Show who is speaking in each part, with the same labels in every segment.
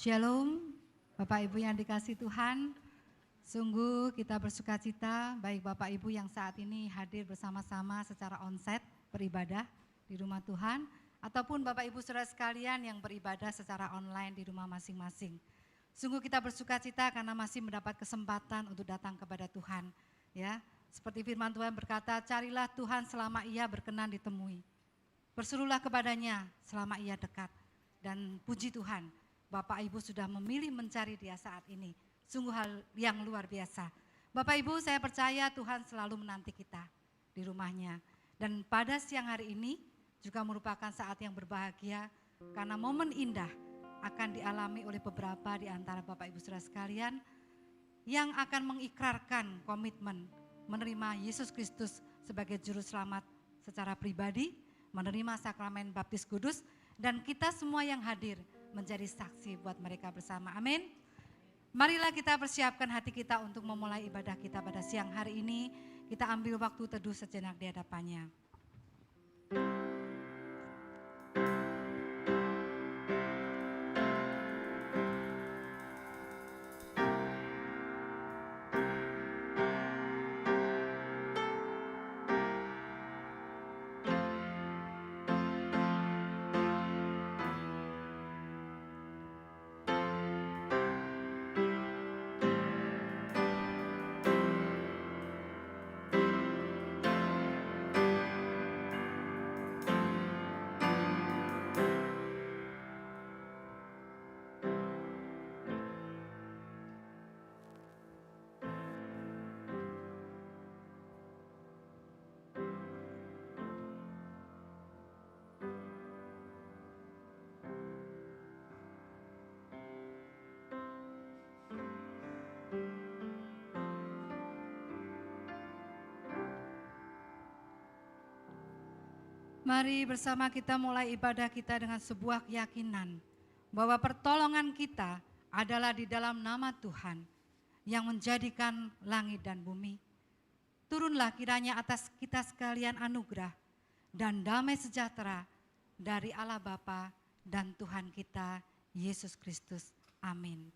Speaker 1: Shalom, Bapak Ibu yang dikasihi Tuhan, sungguh kita bersuka cita baik Bapak Ibu yang saat ini hadir bersama-sama secara onsite beribadah di rumah Tuhan, ataupun Bapak Ibu saudara sekalian yang beribadah secara online di rumah masing-masing. Sungguh kita bersuka cita karena masih mendapat kesempatan untuk datang kepada Tuhan. Ya, seperti firman Tuhan berkata, carilah Tuhan selama ia berkenan ditemui. Berserulah kepadanya selama ia dekat. Dan puji Tuhan, Bapak Ibu sudah memilih mencari dia saat ini. Sungguh hal yang luar biasa. Bapak Ibu, saya percaya Tuhan selalu menanti kita di rumahnya. Dan pada siang hari ini juga merupakan saat yang berbahagia karena momen indah akan dialami oleh beberapa di antara Bapak Ibu saudara sekalian yang akan mengikrarkan komitmen menerima Yesus Kristus sebagai juru selamat secara pribadi, menerima sakramen baptis kudus, dan kita semua yang hadir menjadi saksi buat mereka bersama. Amin. Marilah kita persiapkan hati kita untuk memulai ibadah kita pada siang hari ini. Kita ambil waktu teduh sejenak di hadapannya. Mari bersama kita mulai ibadah kita dengan sebuah keyakinan bahwa pertolongan kita adalah di dalam nama Tuhan yang menjadikan langit dan bumi. Turunlah kiranya atas kita sekalian anugerah dan damai sejahtera dari Allah Bapa dan Tuhan kita Yesus Kristus. Amin.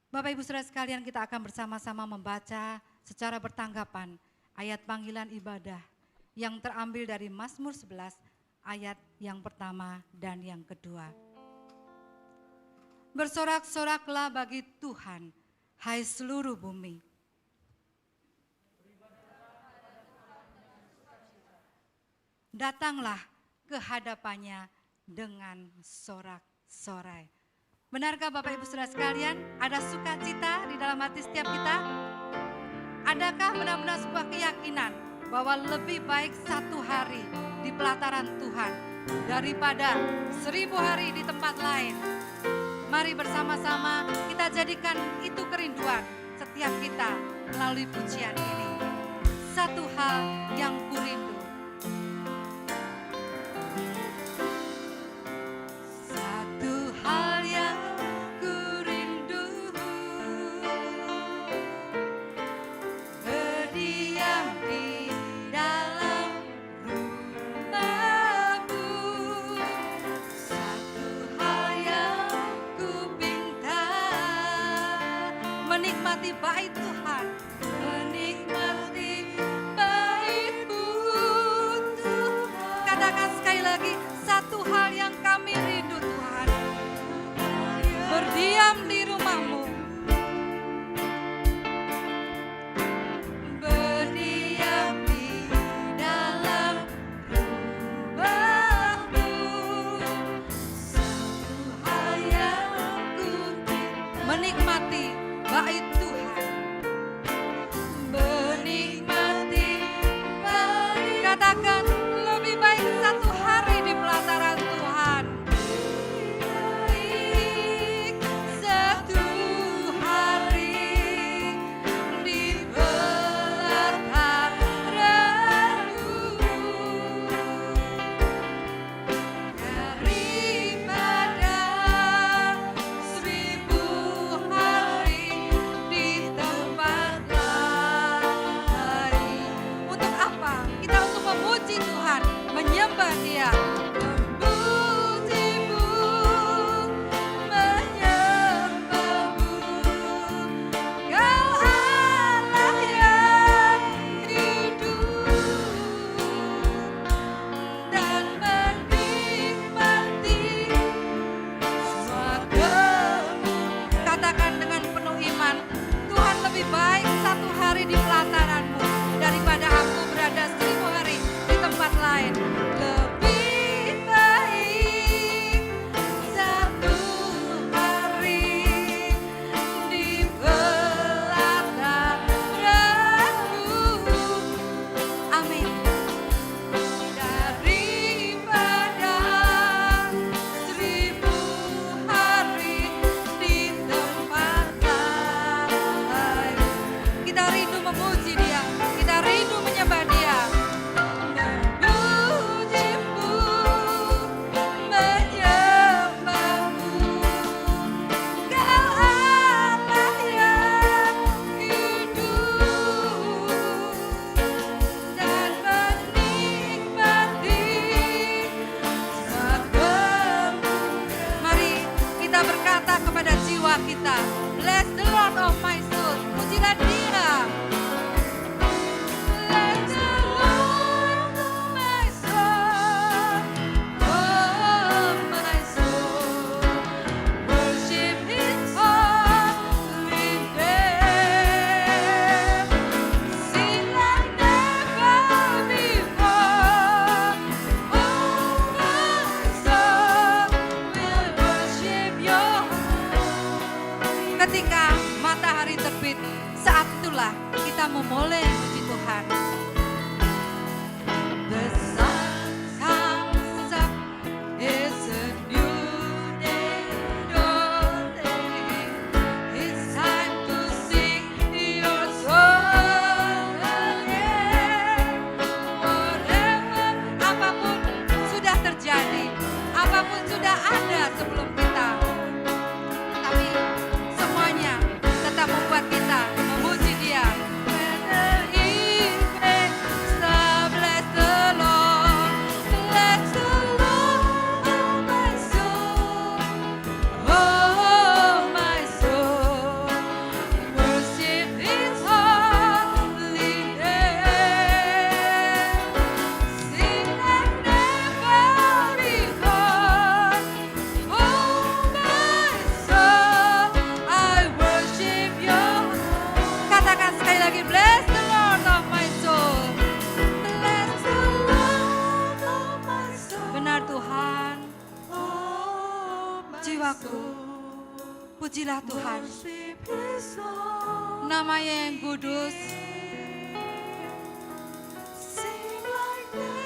Speaker 1: Bapak Ibu saudara sekalian, kita akan bersama-sama membaca secara bertanggapan ayat panggilan ibadah yang terambil dari Mazmur 11 ayat yang pertama dan yang kedua. Bersorak-soraklah bagi Tuhan, hai seluruh bumi. Datanglah ke hadapannya dengan sorak-sorai. Benarkah Bapak Ibu saudara sekalian, ada sukacita di dalam hati setiap kita? Adakah benar-benar sebuah keyakinan bahwa lebih baik satu hari di pelataran Tuhan daripada 1000 hari di tempat lain? Mari bersama-sama kita jadikan itu kerinduan setiap kita melalui pujian ini. Satu hal yang kurindu. Satu hal yang kurindu, berdiam di dalam rumah-Mu. Satu hal yang kupinta, menikmati bait Tuhan, menikmati bait-Mu. Pujilah Tuhan, nama-Nya yang kudus.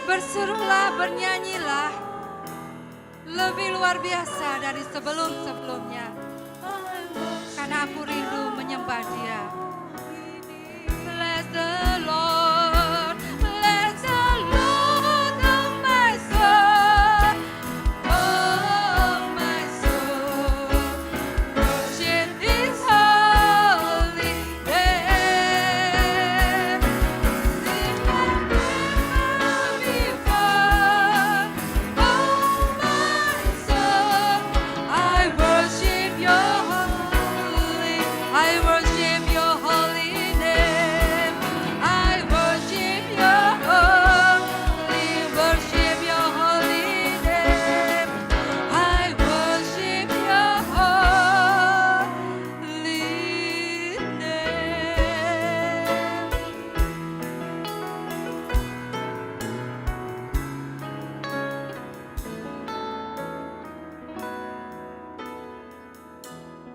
Speaker 1: Berserulah, bernyanyilah lebih luar biasa dari sebelum-sebelumnya. Karena aku rindu menyembah Dia. Bless the Lord, bless the Lord, oh my soul, oh my soul, worship His holy name. Sing like never before, oh my soul, I worship Your holy, I worship Your holy name. I worship Your holy, worship Your holy name. I worship Your holy name.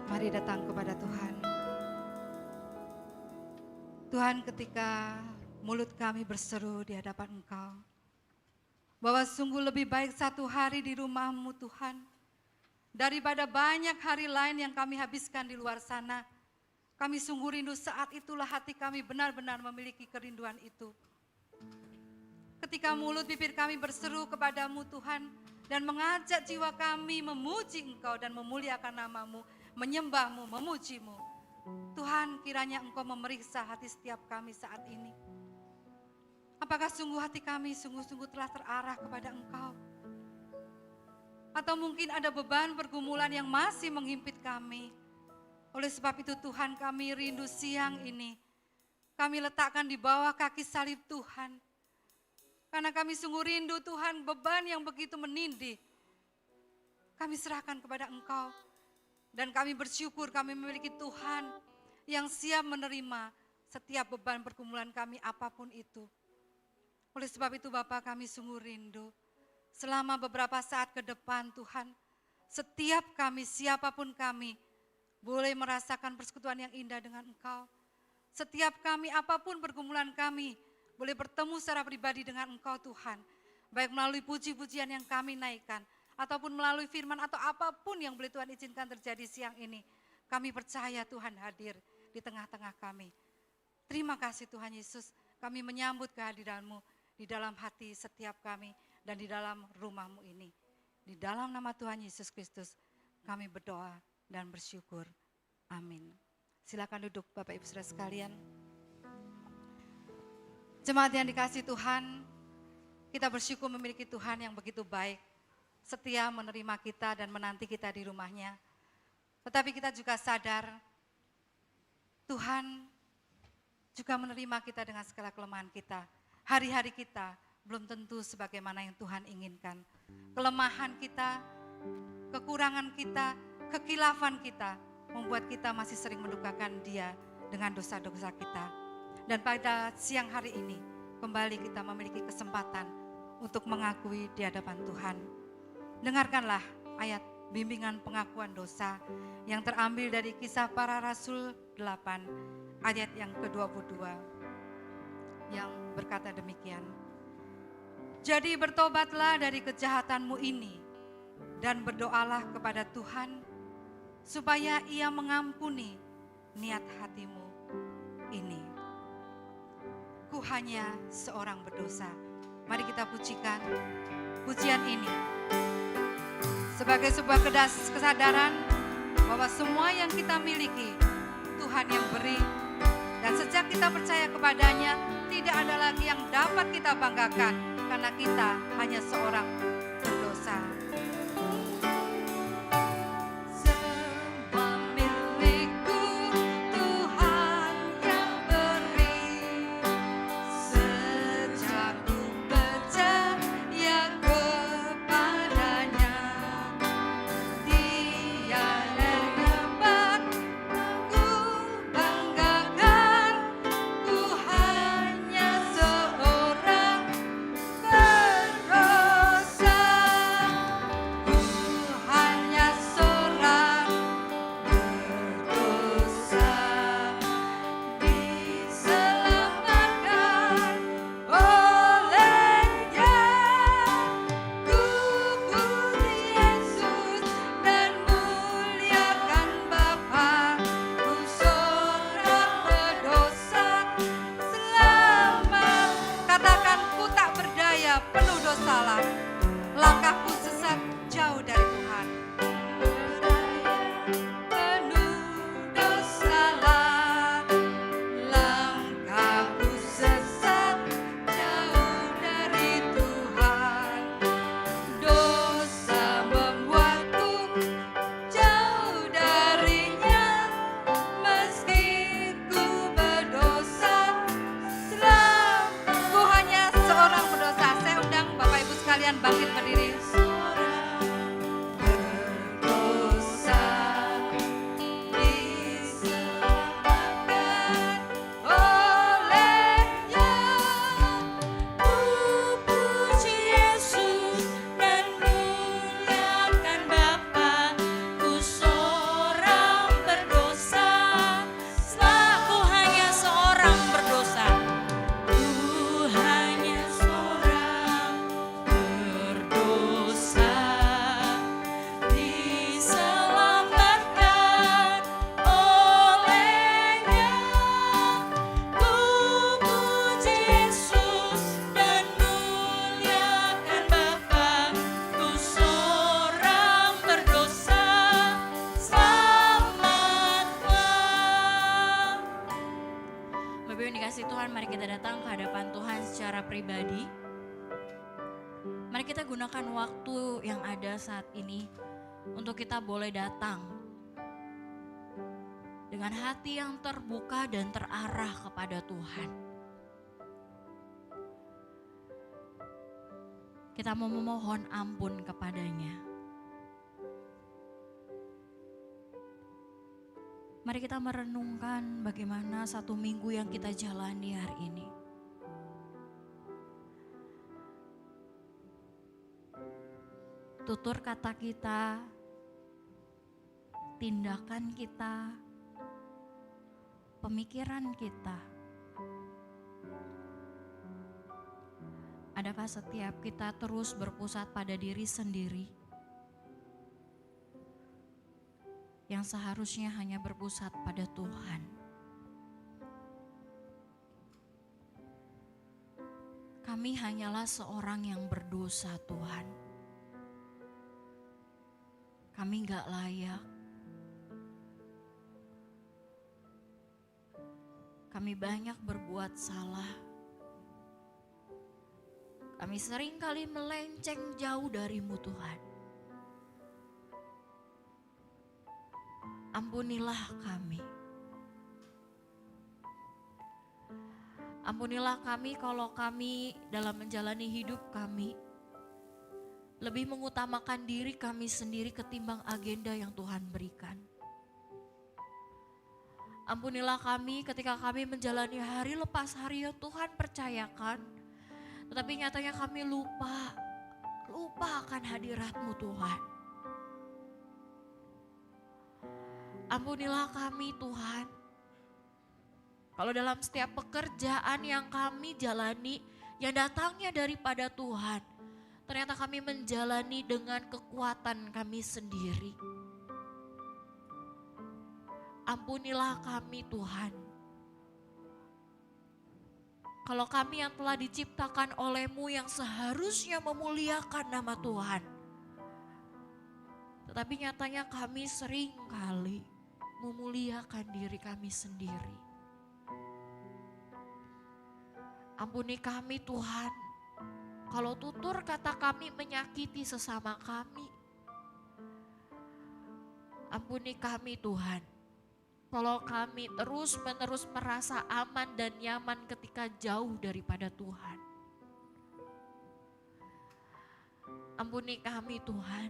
Speaker 1: Mari datang kepada Tuhan. Tuhan, ketika mulut kami berseru di hadapan Engkau, bahwa sungguh lebih baik satu hari di rumah-Mu Tuhan, daripada banyak hari lain yang kami habiskan di luar sana. Kami sungguh rindu saat itulah hati kami benar-benar memiliki kerinduan itu. Ketika mulut bibir kami berseru kepada-Mu Tuhan, dan mengajak jiwa kami memuji Engkau dan memuliakan nama-Mu, menyembah-Mu, memuji-Mu. Tuhan, kiranya Engkau memeriksa hati setiap kami saat ini. Apakah sungguh hati kami sungguh-sungguh telah terarah kepada Engkau? Atau mungkin ada beban pergumulan yang masih menghimpit kami. Oleh sebab itu Tuhan, kami rindu siang ini. Kami letakkan di bawah kaki salib Tuhan. Karena kami sungguh rindu Tuhan, beban yang begitu menindih. Kami serahkan kepada Engkau. Dan kami bersyukur kami memiliki Tuhan yang siap menerima setiap beban pergumulan kami apapun itu. Oleh sebab itu Bapa, kami sungguh rindu. Selama beberapa saat ke depan Tuhan, setiap kami, siapapun kami, boleh merasakan persekutuan yang indah dengan Engkau. Setiap kami, apapun pergumulan kami, boleh bertemu secara pribadi dengan Engkau Tuhan. Baik melalui puji-pujian yang kami naikkan, ataupun melalui firman atau apapun yang boleh Tuhan izinkan terjadi siang ini. Kami percaya Tuhan hadir di tengah-tengah kami. Terima kasih Tuhan Yesus, kami menyambut kehadiran-Mu di dalam hati setiap kami dan di dalam rumah-Mu ini. Di dalam nama Tuhan Yesus Kristus kami berdoa dan bersyukur. Amin. Silakan duduk Bapak Ibu Saudara sekalian. Jemaat yang dikasihi Tuhan, kita bersyukur memiliki Tuhan yang begitu baik, setia menerima kita dan menanti kita di rumahnya. Tetapi kita juga sadar, Tuhan juga menerima kita dengan segala kelemahan kita. Hari-hari kita belum tentu sebagaimana yang Tuhan inginkan. Kelemahan kita, kekurangan kita, kekilafan kita, membuat kita masih sering mendukakan Dia dengan dosa-dosa kita. Dan pada siang hari ini, kembali kita memiliki kesempatan untuk mengakui di hadapan Tuhan. Dengarkanlah ayat bimbingan pengakuan dosa yang terambil dari Kisah Para Rasul 8 ayat yang ke-22 yang berkata demikian. Jadi bertobatlah dari kejahatanmu ini dan berdoalah kepada Tuhan supaya Ia mengampuni niat hatimu ini. Ku hanya seorang berdosa. Mari kita pujikan pujian ini sebagai sebuah kesadaran bahwa semua yang kita miliki Tuhan yang beri, dan sejak kita percaya kepadanya tidak ada lagi yang dapat kita banggakan karena kita hanya seorang berdosa. Semua milikku Tuhan yang beri, sejak ku percaya kepadanya, Dia yang dapat ku banggakan. Ku hanya seorang berdosa. bangkit berdiri.
Speaker 2: Pribadi, mari kita gunakan waktu yang ada saat ini untuk kita boleh datang dengan hati yang terbuka dan terarah kepada Tuhan. Kita mau memohon ampun kepadanya. Mari kita merenungkan bagaimana satu minggu yang kita jalani hari ini. Tutur kata kita, tindakan kita, pemikiran kita. Adakah setiap kita terus berpusat pada diri sendiri yang seharusnya hanya berpusat pada Tuhan? Kami hanyalah seorang yang berdosa, Tuhan. Kami gak layak. Kami banyak berbuat salah. Kami sering kali melenceng jauh dari-Mu, Tuhan. Ampunilah kami. Ampunilah kami kalau kami dalam menjalani hidup kami lebih mengutamakan diri kami sendiri ketimbang agenda yang Tuhan berikan. Ampunilah kami ketika kami menjalani hari lepas hari yang Tuhan percayakan. Tetapi nyatanya kami lupa akan hadirat-Mu, Tuhan. Ampunilah kami, Tuhan. Kalau dalam setiap pekerjaan yang kami jalani, yang datangnya daripada Tuhan, ternyata kami menjalani dengan kekuatan kami sendiri. Ampunilah kami, Tuhan. Kalau kami yang telah diciptakan oleh-Mu yang seharusnya memuliakan nama Tuhan, tetapi nyatanya kami sering kali memuliakan diri kami sendiri. Ampuni kami, Tuhan. Kalau tutur kata kami menyakiti sesama kami. Ampuni kami, Tuhan. Kalau kami terus-menerus merasa aman dan nyaman ketika jauh daripada Tuhan. Ampuni kami, Tuhan.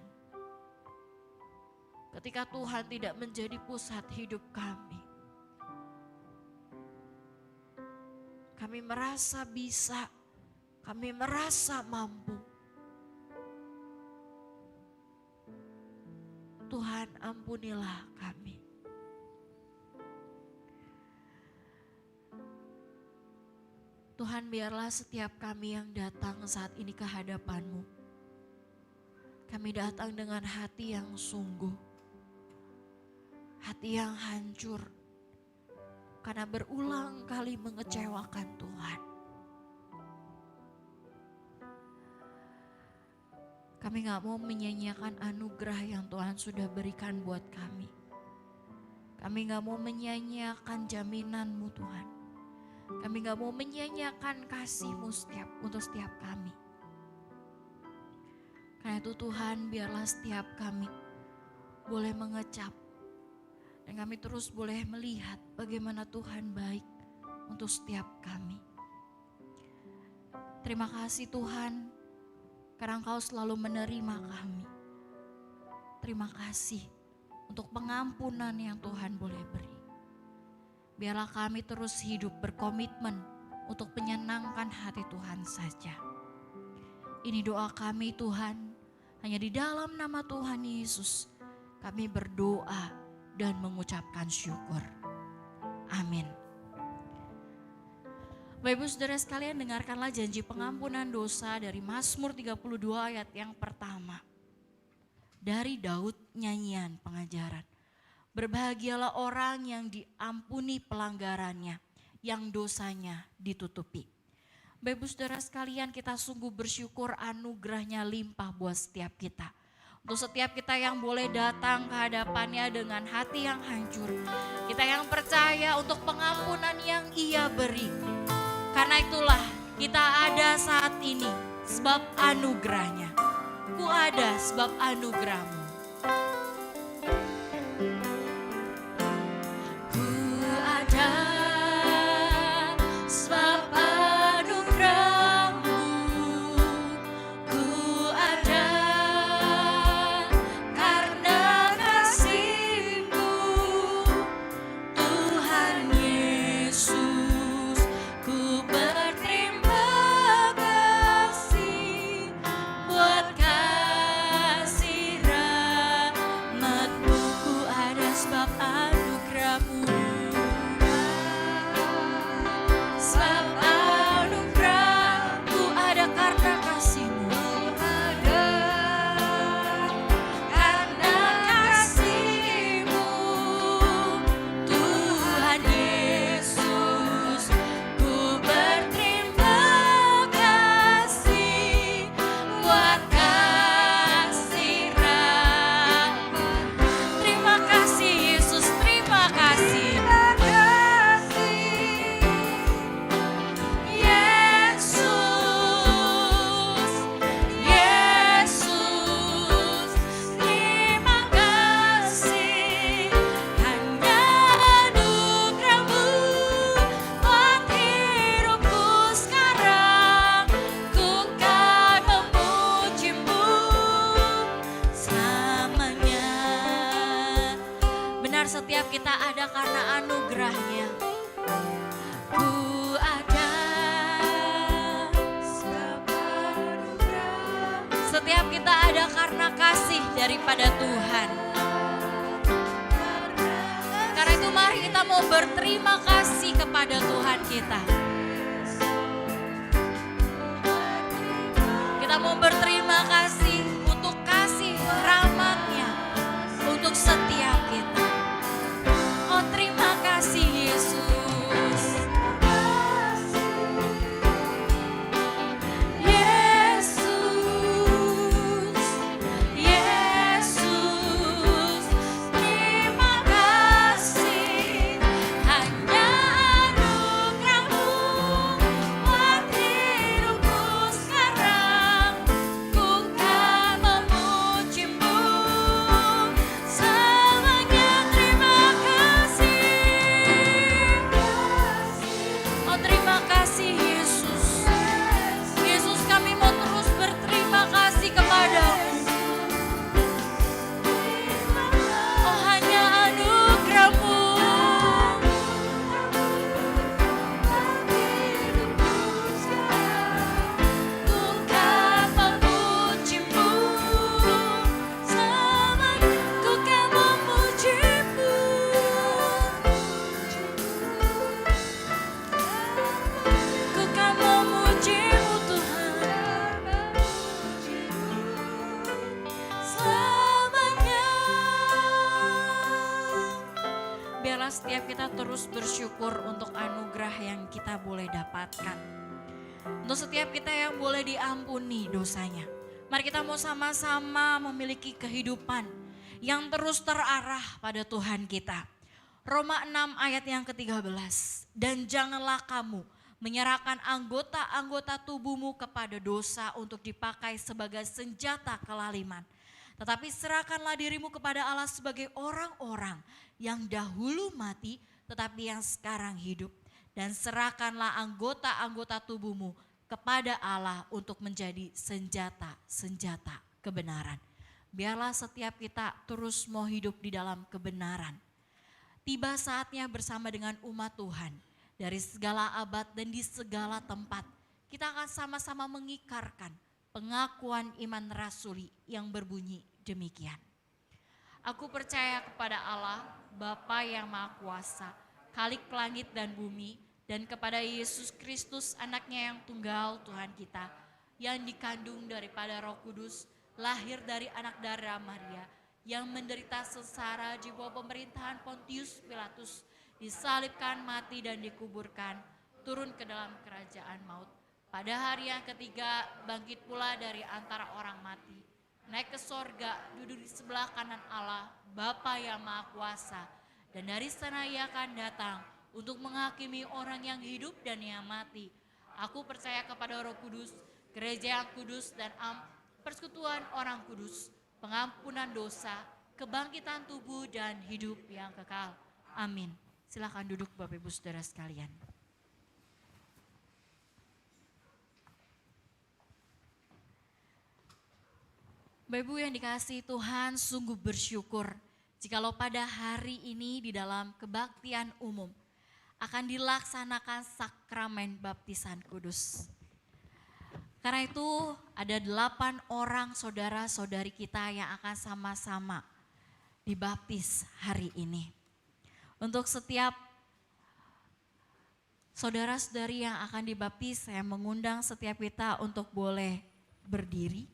Speaker 2: Ketika Tuhan tidak menjadi pusat hidup kami. Kami merasa bisa. Kami merasa mampu. Tuhan, ampunilah kami. Tuhan, biarlah setiap kami yang datang saat ini ke hadapan-Mu, kami datang dengan hati yang sungguh, hati yang hancur, karena berulang kali mengecewakan Tuhan. Kami gak mau menyanyiakan anugerah yang Tuhan sudah berikan buat kami. Kami gak mau menyanyiakan jaminan-Mu, Tuhan. Kami gak mau menyanyiakan kasih-Mu untuk setiap kami. Karena itu Tuhan, biarlah setiap kami boleh mengecap. Dan kami terus boleh melihat bagaimana Tuhan baik untuk setiap kami. Terima kasih Tuhan. karena Engkau selalu menerima kami. Terima kasih untuk pengampunan yang Tuhan boleh beri. Biarlah kami terus hidup berkomitmen untuk menyenangkan hati Tuhan saja. Ini doa kami Tuhan, hanya di dalam nama Tuhan Yesus kami berdoa dan mengucapkan syukur. Amin. Bapak Ibu Saudara sekalian, dengarkanlah janji pengampunan dosa dari Mazmur 32 ayat yang pertama. Dari Daud, nyanyian pengajaran. Berbahagialah orang yang diampuni pelanggarannya, yang dosanya ditutupi. Bapak Ibu Saudara sekalian, kita sungguh bersyukur anugerahnya limpah buat setiap kita. Untuk setiap kita yang boleh datang ke hadapannya dengan hati yang hancur. Kita yang percaya untuk pengampunan yang Ia beri. Karena itulah kita ada saat ini sebab anugerahnya. Ku ada sebab anugerahmu. Ku ada sebab anugerahmu. Ku ada karena kasih-Mu, Tuhan Yesus. Ku berterima kasih buat kasih rahmat-Mu. Ku ada sebab anugerah-Mu. Sebab anugerah-Ku ada karena kasih-Mu. Karena kasih-Mu, Tuhan Yesus. Ku berterima kasih buat kasih rahmat. Terima kasih Yesus, terima kasih. Yesus, Yesus, terima kasih. Hanya anugerah-Mu buat hidupku sekarang. Ku kan memuji-Mu selamanya. Benar, setiap kita ada karena anugerah-Nya. Ku ada sebab anugerah. Setiap kita ada karena kasih daripada Tuhan. Karena itu mari kita mau berterima kasih kepada Tuhan kita. Kita mau berterima kasih untuk kasih rahmat-Nya untuk setiap kita. Oh, terima kasih Yesus. Yesus, Yesus, terima kasih. Hanya anugerah-Mu buat hidupku sekarang. Ku kan memuji-Mu selamanya. Terima kasih. Oh, terima kasih Yesus. Yesus, kami mau terus berterima kasih kepadamu. Oh, hanya anugerah-Mu. Ku kan memuji-Mu selamanya. Ku kan memuji-Mu. Ku kan memuji-Mu Tuhan selamanya. Biarlah setiap kita terus bersyukur untuk anugerah yang kita boleh dapatkan. Untuk setiap kita yang boleh diampuni dosanya. Mari kita mau sama-sama memiliki kehidupan yang terus terarah pada Tuhan kita. Roma 6 ayat yang ke-13. Dan janganlah kamu menyerahkan anggota-anggota tubuhmu kepada dosa untuk dipakai sebagai senjata kelaliman. Tetapi serahkanlah dirimu kepada Allah sebagai orang-orang yang dahulu mati tetapi yang sekarang hidup. Dan serahkanlah anggota-anggota tubuhmu kepada Allah untuk menjadi senjata-senjata kebenaran. Biarlah setiap kita terus mau hidup di dalam kebenaran. Tiba saatnya bersama dengan umat Tuhan dari segala abad dan di segala tempat. Kita akan sama-sama mengikarkan pengakuan iman rasuli yang berbunyi demikian. Aku percaya kepada Allah, Bapa yang Maha Kuasa, Khalik langit dan bumi, dan kepada Yesus Kristus anaknya yang tunggal Tuhan kita, yang dikandung daripada Roh Kudus, lahir dari anak darah Maria, yang menderita sengsara di bawah pemerintahan Pontius Pilatus, disalibkan, mati dan dikuburkan, turun ke dalam kerajaan maut. Pada hari yang ketiga bangkit pula dari antara orang mati, naik ke sorga, duduk di sebelah kanan Allah, Bapa yang Maha Kuasa, dan dari sana ia akan datang untuk menghakimi orang yang hidup dan yang mati. Aku percaya kepada Roh Kudus, gereja yang kudus dan persekutuan orang kudus, pengampunan dosa, kebangkitan tubuh dan hidup yang kekal. Amin. Silakan duduk Bapak Ibu Saudara sekalian. Bapak Ibu yang dikasihi Tuhan, sungguh bersyukur jikalau pada hari ini di dalam kebaktian umum akan dilaksanakan sakramen baptisan kudus. Karena itu ada 8 orang saudara-saudari kita yang akan sama-sama dibaptis hari ini. Untuk setiap saudara-saudari yang akan dibaptis, saya mengundang setiap kita untuk boleh berdiri.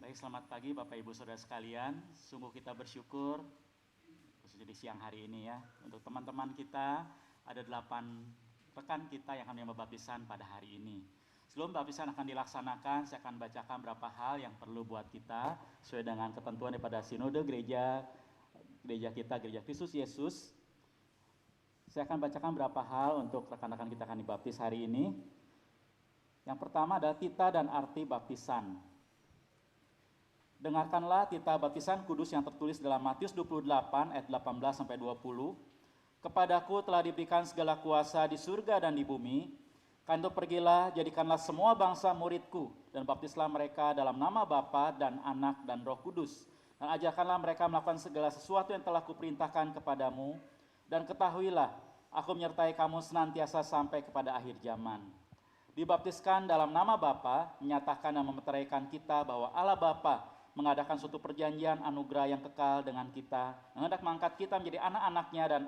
Speaker 3: Baik, selamat pagi Bapak Ibu Saudara sekalian. Sungguh kita bersyukur khususnya di siang hari ini ya. Untuk teman-teman kita, ada 8 rekan kita yang akan membaptisan pada hari ini. Sebelum baptisan akan dilaksanakan, saya akan bacakan beberapa hal yang perlu buat kita sesuai dengan ketentuan daripada sinode gereja kita, Gereja Kristus Yesus. Saya akan bacakan beberapa hal untuk rekan-rekan kita akan dibaptis hari ini. Yang pertama adalah tita dan arti baptisan. Dengarkanlah tita baptisan kudus yang tertulis dalam Matius 28 ayat 18 sampai 20. Kepadaku telah diberikan segala kuasa di surga dan di bumi. Karena itu pergilah, jadikanlah semua bangsa muridku dan baptislah mereka dalam nama Bapa dan Anak dan Roh Kudus. Dan ajarkanlah mereka melakukan segala sesuatu yang telah kuperintahkan kepadamu. Dan ketahuilah, aku menyertai kamu senantiasa sampai kepada akhir zaman. Dibaptiskan dalam nama Bapa menyatakan dan memeteraikan kita bahwa Allah Bapa mengadakan suatu perjanjian anugerah yang kekal dengan kita, yang hendak mengangkat kita menjadi anak-anaknya dan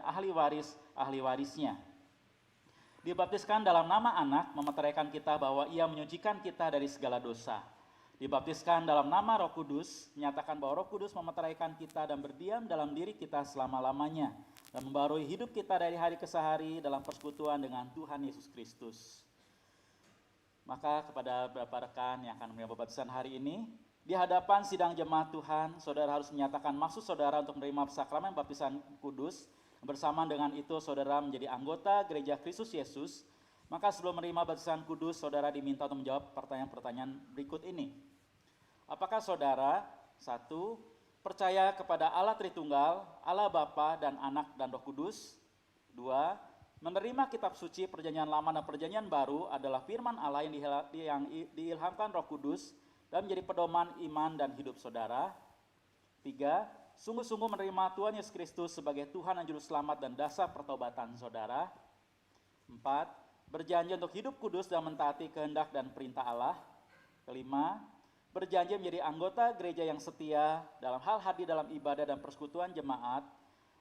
Speaker 3: ahli warisnya. Dibaptiskan dalam nama Anak, memeteraikan kita bahwa ia menyucikan kita dari segala dosa. Dibaptiskan dalam nama Roh Kudus, menyatakan bahwa Roh Kudus memeteraikan kita dan berdiam dalam diri kita selama-lamanya, dan membarui hidup kita dari hari ke hari dalam persekutuan dengan Tuhan Yesus Kristus. Maka kepada beberapa rekan yang akan menerima baptisan hari ini, di hadapan sidang jemaat Tuhan, saudara harus menyatakan maksud saudara untuk menerima sakramen baptisan kudus. Bersamaan dengan itu, saudara menjadi anggota Gereja Kristus Yesus. Maka sebelum menerima baptisan kudus, saudara diminta untuk menjawab pertanyaan-pertanyaan berikut ini. Apakah saudara, 1, percaya kepada Allah Tritunggal, Allah Bapa dan Anak dan Roh Kudus? 2, menerima kitab suci perjanjian lama dan perjanjian baru adalah firman Allah yang diilhamkan Roh Kudus dan menjadi pedoman iman dan hidup saudara. 3, sungguh-sungguh menerima Tuhan Yesus Kristus sebagai Tuhan dan Juru Selamat dan dasar pertobatan saudara. 4, berjanji untuk hidup kudus dan mentaati kehendak dan perintah Allah. 5, berjanji menjadi anggota gereja yang setia dalam hal hadir dalam ibadah dan persekutuan jemaat,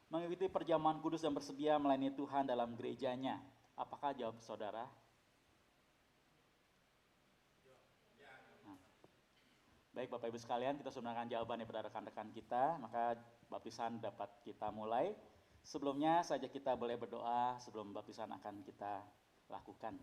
Speaker 3: mengikuti perjamuan kudus dan bersedia melayani Tuhan dalam gerejanya. Apakah jawab saudara? Baik Bapak Ibu sekalian, kita sudah mendengarkan jawaban daripada rekan-rekan kita, maka baptisan dapat kita mulai. Sebelumnya saja kita boleh berdoa sebelum baptisan akan kita lakukan.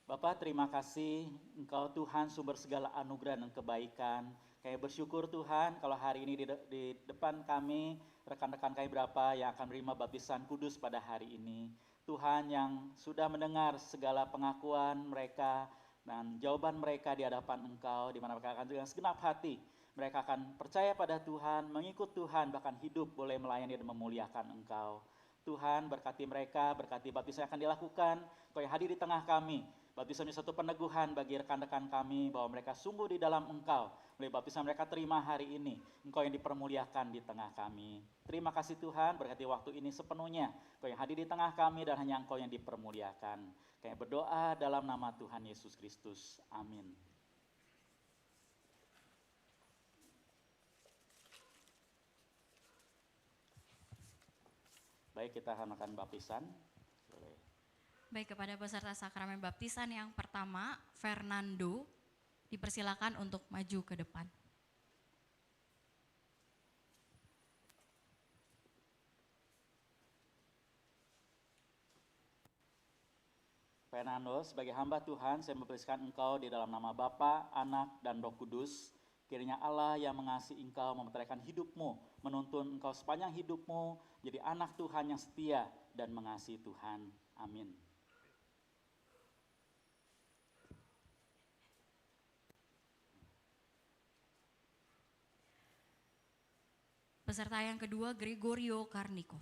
Speaker 3: Bapak, terima kasih Engkau Tuhan sumber segala anugerah dan kebaikan. Kami bersyukur Tuhan kalau hari ini di depan kami, rekan-rekan kami berapa yang akan menerima baptisan kudus pada hari ini. Tuhan yang sudah mendengar segala pengakuan mereka dan jawaban mereka di hadapan Engkau, di mana mereka akan dengan segenap hati. Mereka akan percaya pada Tuhan, mengikut Tuhan, bahkan hidup boleh melayani dan memuliakan Engkau. Tuhan berkati mereka, berkati baptisan yang akan dilakukan, Kau yang hadir di tengah kami. Baptisan ini satu peneguhan bagi rekan-rekan kami bahwa mereka sungguh di dalam Engkau. Melalui baptisan mereka terima hari ini, Engkau yang dipermuliakan di tengah kami. Terima kasih Tuhan, berkati waktu ini sepenuhnya. Engkau yang hadir di tengah kami dan hanya Engkau yang dipermuliakan. Kami berdoa dalam nama Tuhan Yesus Kristus. Amin. Baik, kita akan makan baptisan. Boleh.
Speaker 2: Baik, kepada peserta sakramen baptisan yang pertama, Fernando, dipersilakan untuk maju ke depan.
Speaker 3: Fernando, sebagai hamba Tuhan, saya membaptiskan Engkau di dalam nama Bapa, Anak, dan Roh Kudus. Kiranya Allah yang mengasihi Engkau mempercayakan hidupmu, menuntun Engkau sepanjang hidupmu, jadi anak Tuhan yang setia dan mengasihi Tuhan. Amin.
Speaker 2: Peserta yang kedua, Gregorio Karnikov.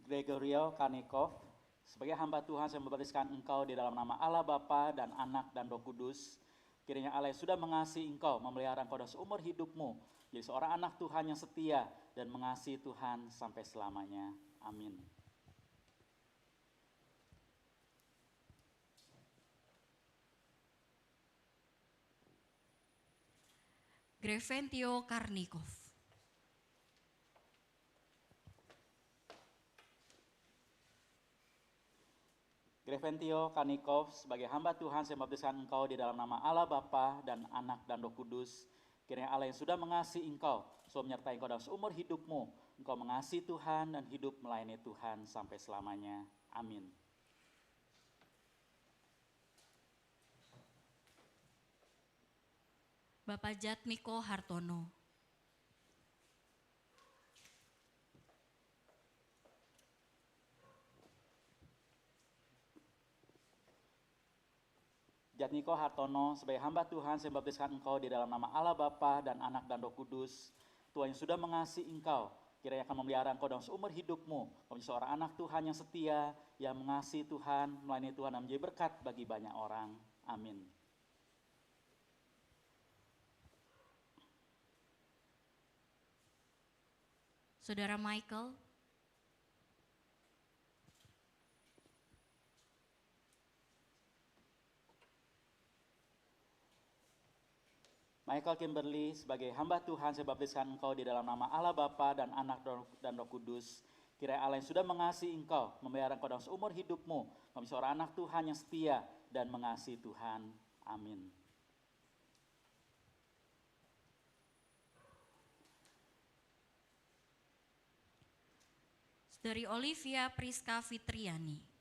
Speaker 3: Gregorio Karnikov, sebagai hamba Tuhan saya membaptiskan Engkau di dalam nama Allah Bapa dan Anak dan Roh Kudus. Kiranya Allah yang sudah mengasihi Engkau, memelihara Engkau dalam seumur hidupmu, jadi seorang anak Tuhan yang setia dan mengasihi Tuhan sampai selamanya. Amin.
Speaker 2: Greventio Karnikov.
Speaker 3: Greventio Karnikov, sebagai hamba Tuhan saya membaptiskan Engkau di dalam nama Allah Bapa dan Anak dan Roh Kudus. Kiranya Allah yang sudah mengasihi Engkau, selalu menyertai Engkau dalam seumur hidupmu. Engkau mengasihi Tuhan dan hidup melayani Tuhan sampai selamanya. Amin.
Speaker 2: Bapak Jatmiko Hartono.
Speaker 3: Jatmiko Hartono, sebagai hamba Tuhan saya membaptiskan Engkau di dalam nama Allah Bapa dan Anak dan Roh Kudus. Tuhan yang sudah mengasihi Engkau, kiranya akan memelihara Engkau dalam seumur hidupmu. Kau menjadi seorang anak Tuhan yang setia, yang mengasihi Tuhan, melayani Tuhan dan menjadi berkat bagi banyak orang. Amin.
Speaker 2: Saudara Michael.
Speaker 3: Michael Kimberly, sebagai hamba Tuhan saya baptiskan Engkau di dalam nama Allah Bapa dan Anak dan Roh Kudus. Kiranya Allah yang sudah mengasihi Engkau, memelihara Engkau dalam seumur hidupmu, menjadi seorang anak Tuhan yang setia dan mengasihi Tuhan. Amin.
Speaker 2: Dari Olivia Priska Fitriani.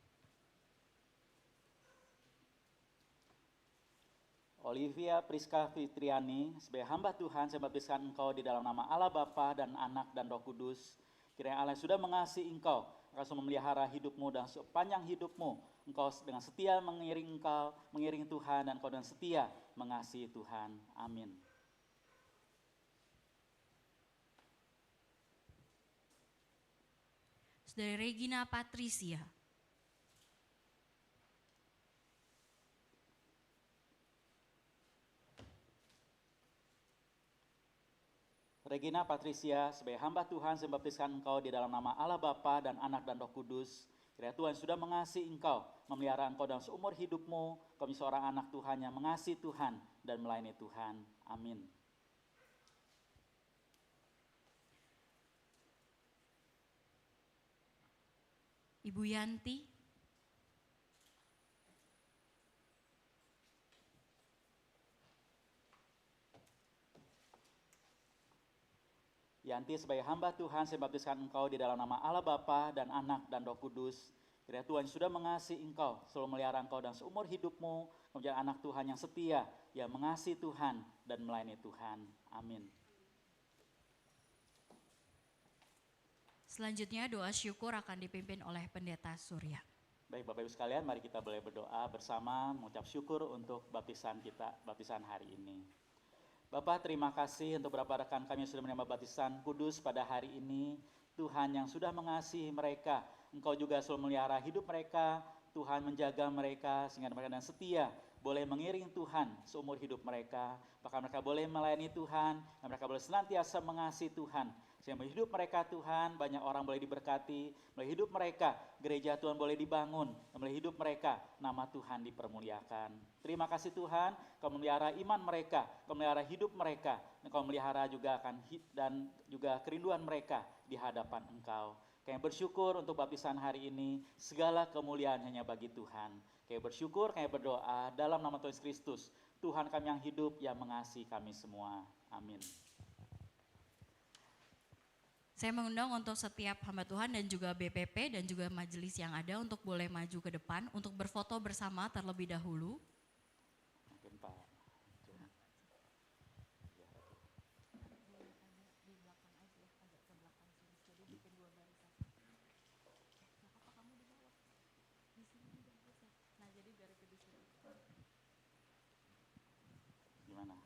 Speaker 3: Olivia Priska Fitriani, sebagai hamba Tuhan saya baptiskan Engkau di dalam nama Allah Bapa dan Anak dan Roh Kudus. Kiranya Allah yang sudah mengasihi Engkau, akan memelihara hidupmu dan sepanjang hidupmu. Engkau dengan setia mengiringi Tuhan, dan Engkau dengan setia mengasihi Tuhan. Amin.
Speaker 2: Dari Regina Patricia.
Speaker 3: Regina Patricia, sebagai hamba Tuhan saya baptiskan Engkau di dalam nama Allah Bapa dan Anak dan Roh Kudus. Kiranya Tuhan sudah mengasihi Engkau, memelihara Engkau dalam seumur hidupmu. Kau menjadi seorang anak Tuhan yang mengasihi Tuhan dan melayani Tuhan. Amin.
Speaker 2: Ibu Yanti.
Speaker 3: Yanti sebagai hamba Tuhan, saya baptiskan engkau di dalam nama Allah Bapa dan Anak dan Roh Kudus. Kiranya Tuhan sudah mengasihi engkau, selalu melihara engkau dan seumur hidupmu menjadi anak Tuhan yang setia, yang mengasihi Tuhan dan melayani Tuhan. Amin.
Speaker 2: Selanjutnya doa syukur akan dipimpin oleh Pendeta Surya.
Speaker 3: Baik Bapak Ibu sekalian, mari kita boleh berdoa bersama mengucap syukur untuk baptisan hari ini. Bapak, terima kasih untuk beberapa rekan kami yang sudah menerima baptisan kudus pada hari ini. Tuhan yang sudah mengasihi mereka, Engkau juga selalu melihara hidup mereka, Tuhan menjaga mereka sehingga mereka dan setia boleh mengiring Tuhan seumur hidup mereka. Bahkan mereka boleh melayani Tuhan, dan mereka boleh senantiasa mengasihi Tuhan. Sehingga melalui hidup mereka Tuhan, banyak orang boleh diberkati, melalui hidup mereka gereja Tuhan boleh dibangun, dan melalui hidup mereka nama Tuhan dipermuliakan. Terima kasih Tuhan, Kau memelihara iman mereka, Kau memelihara hidup mereka, dan Kau memelihara juga akan dan juga kerinduan mereka di hadapan Engkau. Kami bersyukur untuk baptisan hari ini, segala kemuliaan hanya bagi Tuhan. Kami bersyukur, kami berdoa dalam nama Tuhan Yesus Kristus, Tuhan kami yang hidup, yang mengasihi kami semua. Amin.
Speaker 2: Saya mengundang untuk setiap hamba Tuhan dan juga BPP dan juga majelis yang ada untuk boleh maju ke depan untuk berfoto bersama terlebih dahulu.
Speaker 3: Mungkin Pak. Gimana?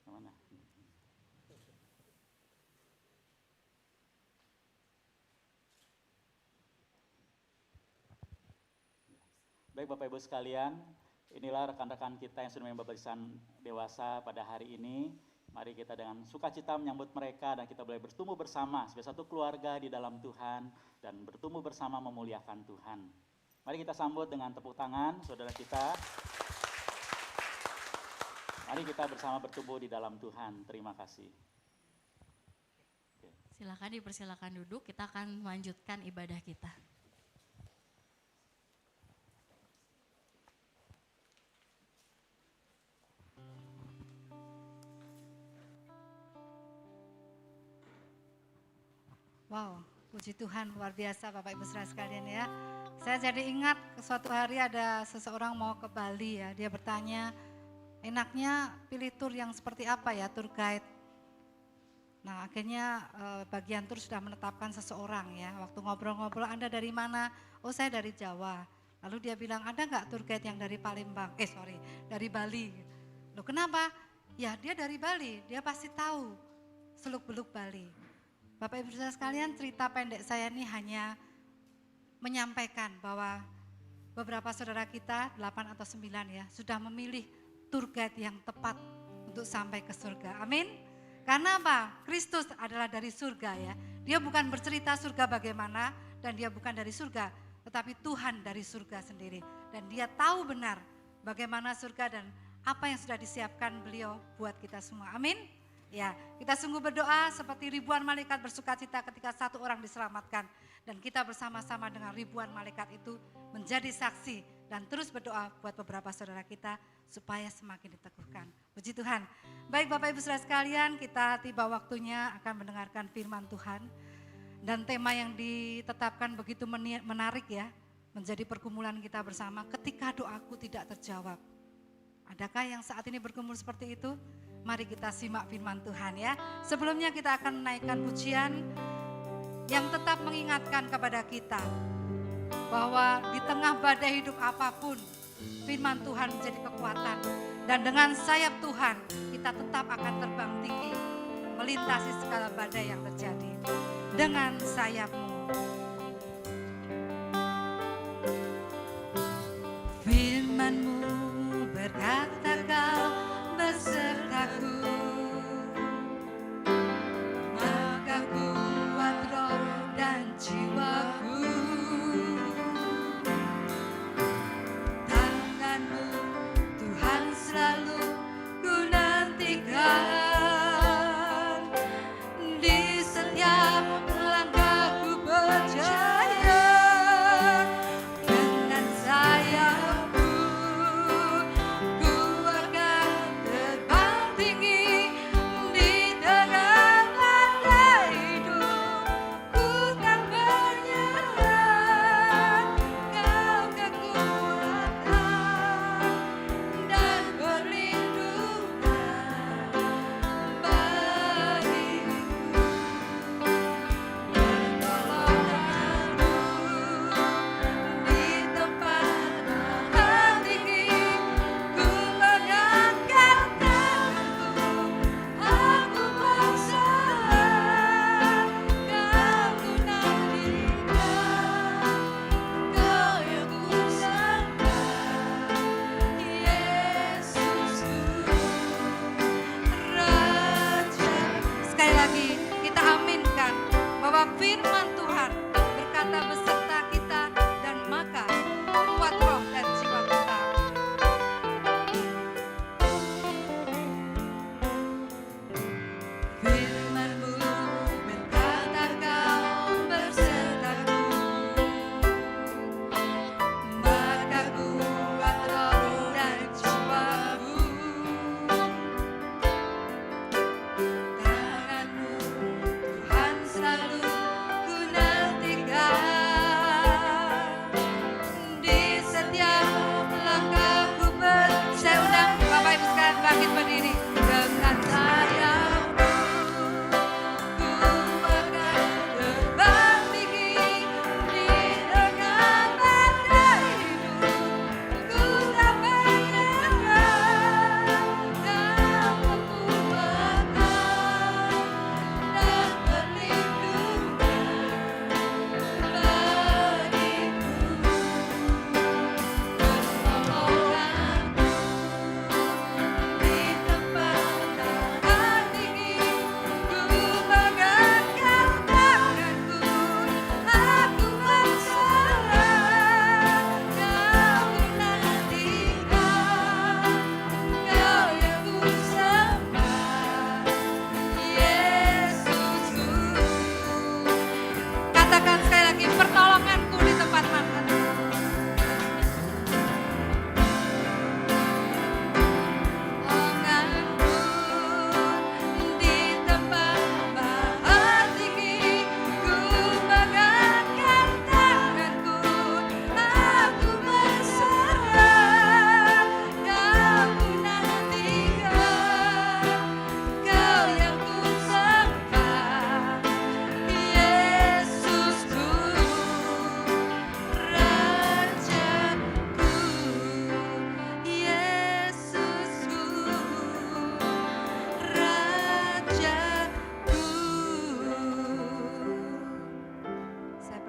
Speaker 3: Mana? Baik Bapak Ibu sekalian, inilah rekan-rekan kita yang sudah menerima baptisan dewasa pada hari ini. Mari kita dengan sukacita menyambut mereka dan kita boleh bertumbuh bersama sebagai satu keluarga di dalam Tuhan dan bertumbuh bersama memuliakan Tuhan. Mari kita sambut dengan tepuk tangan saudara kita. Mari kita bersama bertumbuh di dalam Tuhan. Terima kasih.
Speaker 2: Silakan dipersilakan duduk, kita akan melanjutkan ibadah kita.
Speaker 1: Wow, puji Tuhan, luar biasa Bapak Ibu saudara sekalian ya. Saya jadi ingat suatu hari ada seseorang mau ke Bali ya, dia bertanya, enaknya pilih tur yang seperti apa ya, tour guide. Nah akhirnya bagian tur sudah menetapkan seseorang ya, waktu ngobrol-ngobrol, Anda dari mana? Oh saya dari Jawa. Lalu dia bilang, ada nggak tour guide yang dari Palembang? Dari Bali. Loh kenapa? Ya dia dari Bali, dia pasti tahu seluk-beluk Bali. Bapak Ibu saudara sekalian, cerita pendek saya ini hanya menyampaikan bahwa beberapa saudara kita, 8 atau 9 ya, sudah memilih tour guide yang tepat untuk sampai ke surga. Amin. Karena apa? Kristus adalah dari surga ya. Dia bukan bercerita surga bagaimana dan dia bukan dari surga, tetapi Tuhan dari surga sendiri. Dan dia tahu benar bagaimana surga dan apa yang sudah disiapkan beliau buat kita semua. Amin. Ya, kita sungguh berdoa seperti ribuan malaikat bersukacita ketika satu orang diselamatkan. Dan kita bersama-sama dengan ribuan malaikat itu menjadi saksi dan terus berdoa buat beberapa saudara kita supaya semakin diteguhkan. Puji Tuhan. Baik Bapak Ibu saudara sekalian, kita tiba waktunya akan mendengarkan firman Tuhan. Dan tema yang ditetapkan begitu menarik ya, menjadi pergumulan kita bersama ketika doaku tidak terjawab. Adakah yang saat ini bergumul seperti itu? Mari kita simak firman Tuhan ya. Sebelumnya kita akan menaikkan pujian yang tetap mengingatkan kepada kita bahwa di tengah badai hidup apapun, firman Tuhan menjadi kekuatan. Dan dengan sayap Tuhan kita tetap akan terbang tinggi melintasi segala badai yang terjadi. Dengan sayapmu. Firman-Mu berkata Kau besertaku, maka kuat roh dan jiwaku. Tangan-Mu Tuhan selalu ku nantikan.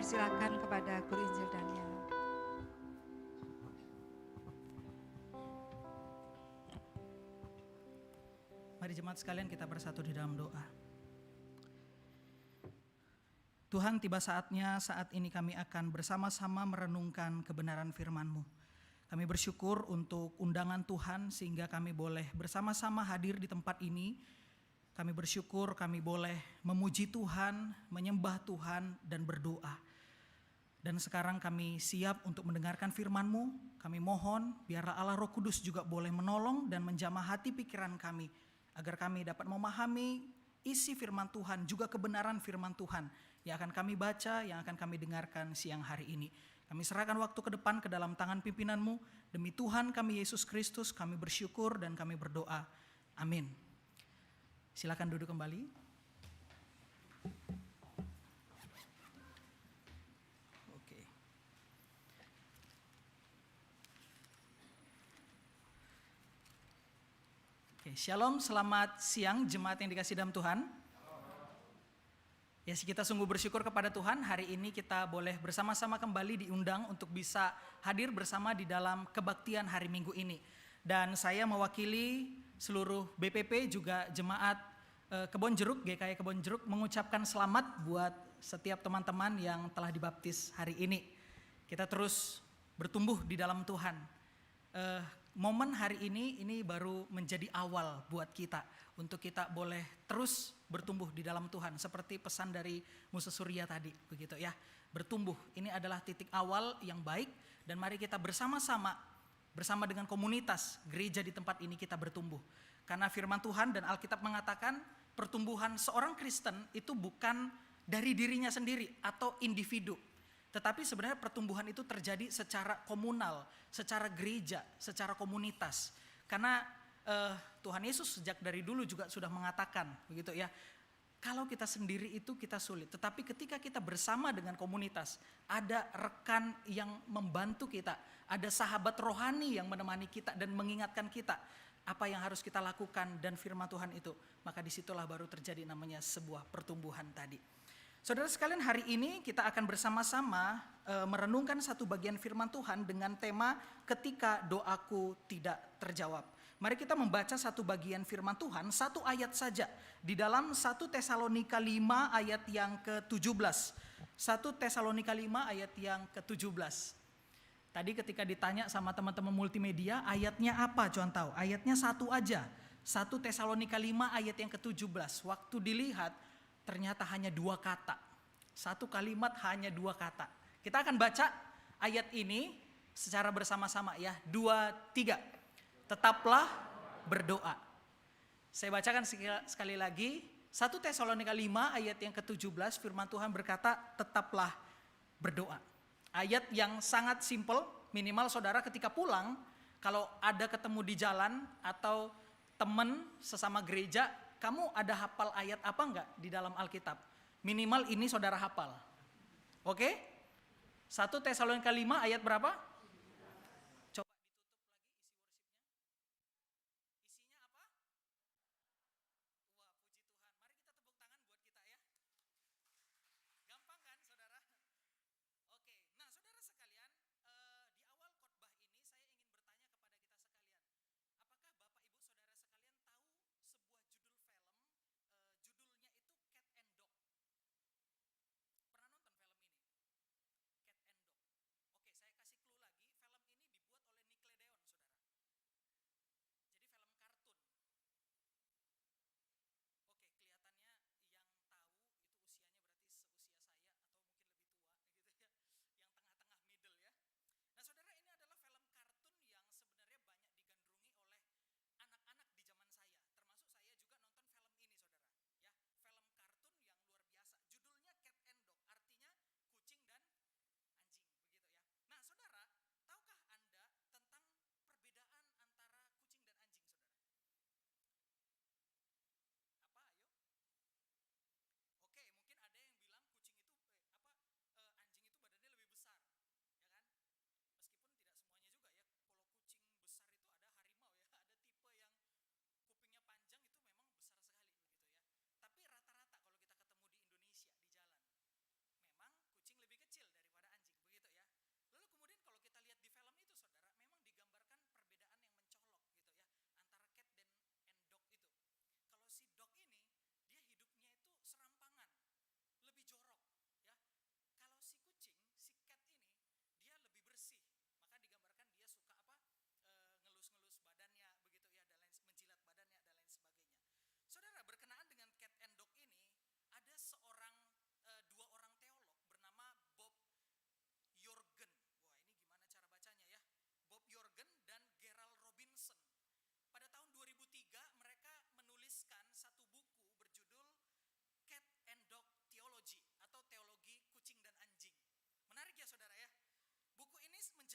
Speaker 1: persilakan kepada Guru Injil Daniel.
Speaker 4: Mari jemaat sekalian kita bersatu di dalam doa. Tuhan, tiba saatnya saat ini kami akan bersama-sama merenungkan kebenaran firman-Mu. Kami bersyukur untuk undangan Tuhan sehingga kami boleh bersama-sama hadir di tempat ini. Kami bersyukur kami boleh memuji Tuhan, menyembah Tuhan dan berdoa. Dan sekarang kami siap untuk mendengarkan firman-Mu. Kami mohon biarlah Allah Roh Kudus juga boleh menolong dan menjamah hati pikiran kami, agar kami dapat memahami isi firman Tuhan, juga kebenaran firman Tuhan yang akan kami baca, yang akan kami dengarkan siang hari ini. Kami serahkan waktu ke depan ke dalam tangan pimpinan-Mu. Demi Tuhan kami Yesus Kristus kami bersyukur dan kami berdoa. Amin. Silakan duduk kembali. Oke. Shalom, selamat siang jemaat yang dikasihi dalam Tuhan. Ya, kita sungguh bersyukur kepada Tuhan, hari ini kita boleh bersama-sama kembali diundang untuk bisa hadir bersama di dalam kebaktian hari Minggu ini. Dan saya mewakili seluruh BPP juga jemaat Kebon Jeruk, GKI Kebon Jeruk mengucapkan selamat buat setiap teman-teman yang telah dibaptis hari ini. Kita terus bertumbuh di dalam Tuhan. Momen hari ini baru menjadi awal buat kita untuk kita boleh terus bertumbuh di dalam Tuhan seperti pesan dari Musa Surya tadi, begitu ya. Bertumbuh ini adalah titik awal yang baik dan mari kita bersama-sama bersama dengan komunitas gereja di tempat ini kita bertumbuh. Karena firman Tuhan dan Alkitab mengatakan pertumbuhan seorang Kristen itu bukan dari dirinya sendiri atau individu. Tetapi sebenarnya pertumbuhan itu terjadi secara komunal, secara gereja, secara komunitas. Karena Tuhan Yesus sejak dari dulu juga sudah mengatakan, begitu ya. Kalau kita sendiri itu kita sulit, tetapi ketika kita bersama dengan komunitas, ada rekan yang membantu kita, ada sahabat rohani yang menemani kita dan mengingatkan kita apa yang harus kita lakukan dan firman Tuhan itu, maka disitulah baru terjadi namanya sebuah pertumbuhan tadi. Saudara sekalian, hari ini kita akan bersama-sama merenungkan satu bagian firman Tuhan dengan tema ketika doaku tidak terjawab. Mari kita membaca satu bagian firman Tuhan, satu ayat saja di dalam 1 Tesalonika 5 ayat yang ke-17. 1 Tesalonika 5 ayat yang ke-17. Tadi ketika ditanya sama teman-teman multimedia, ayatnya apa? Cuan tahu, ayatnya satu aja. 1 Tesalonika 5 ayat yang ke-17. Waktu dilihat, ternyata hanya 2 kata. Satu kalimat hanya 2 kata. Kita akan baca ayat ini secara bersama-sama ya. 2, 3. Tetaplah berdoa. Saya bacakan sekali lagi. 1 Tesalonika 5 ayat yang ke-17 firman Tuhan berkata tetaplah berdoa. Ayat yang sangat simple, minimal saudara ketika pulang, kalau ada ketemu di jalan atau teman sesama gereja, kamu ada hafal ayat apa enggak di dalam Alkitab? Minimal ini saudara hafal. Oke? 1 Tesalonika 5 ayat berapa? Coba ditutup lagi isi worshipnya. Isinya apa? Wah, puji Tuhan. Mari kita tepuk tangan buat kita ya. Gampang kan saudara? Oke, nah saudara sekalian, di awal khotbah ini saya ingin bertanya kepada kita sekalian. Apakah Bapak Ibu saudara sekalian tahu sebuah judul film, judulnya itu Cat and Dog? Pernah nonton film ini? Cat and Dog. Oke, saya kasih clue lagi.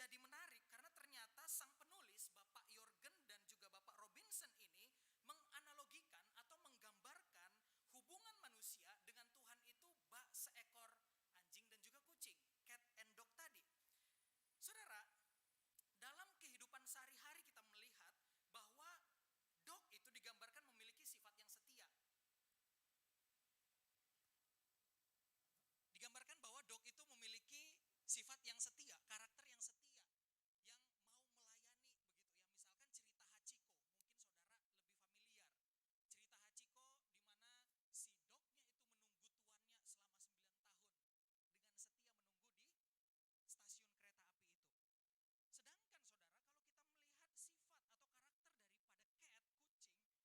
Speaker 4: menjadi menarik karena ternyata sang penulis Bapak Jorgen dan juga Bapak Robinson ini menganalogikan atau menggambarkan hubungan manusia dengan Tuhan itu bak seekor anjing dan juga kucing, cat and dog tadi. Saudara, dalam kehidupan sehari-hari kita melihat bahwa dog itu digambarkan memiliki sifat yang setia. Digambarkan bahwa dog itu memiliki sifat yang setia, karakter yang setia, yang mau melayani begitu ya. Misalkan cerita Hachiko, mungkin saudara lebih familiar. Cerita Hachiko di mana si dognya itu menunggu tuannya selama 9 tahun dengan setia menunggu di stasiun kereta api itu. Sedangkan saudara, kalau kita melihat sifat atau karakter daripada cat, kucing,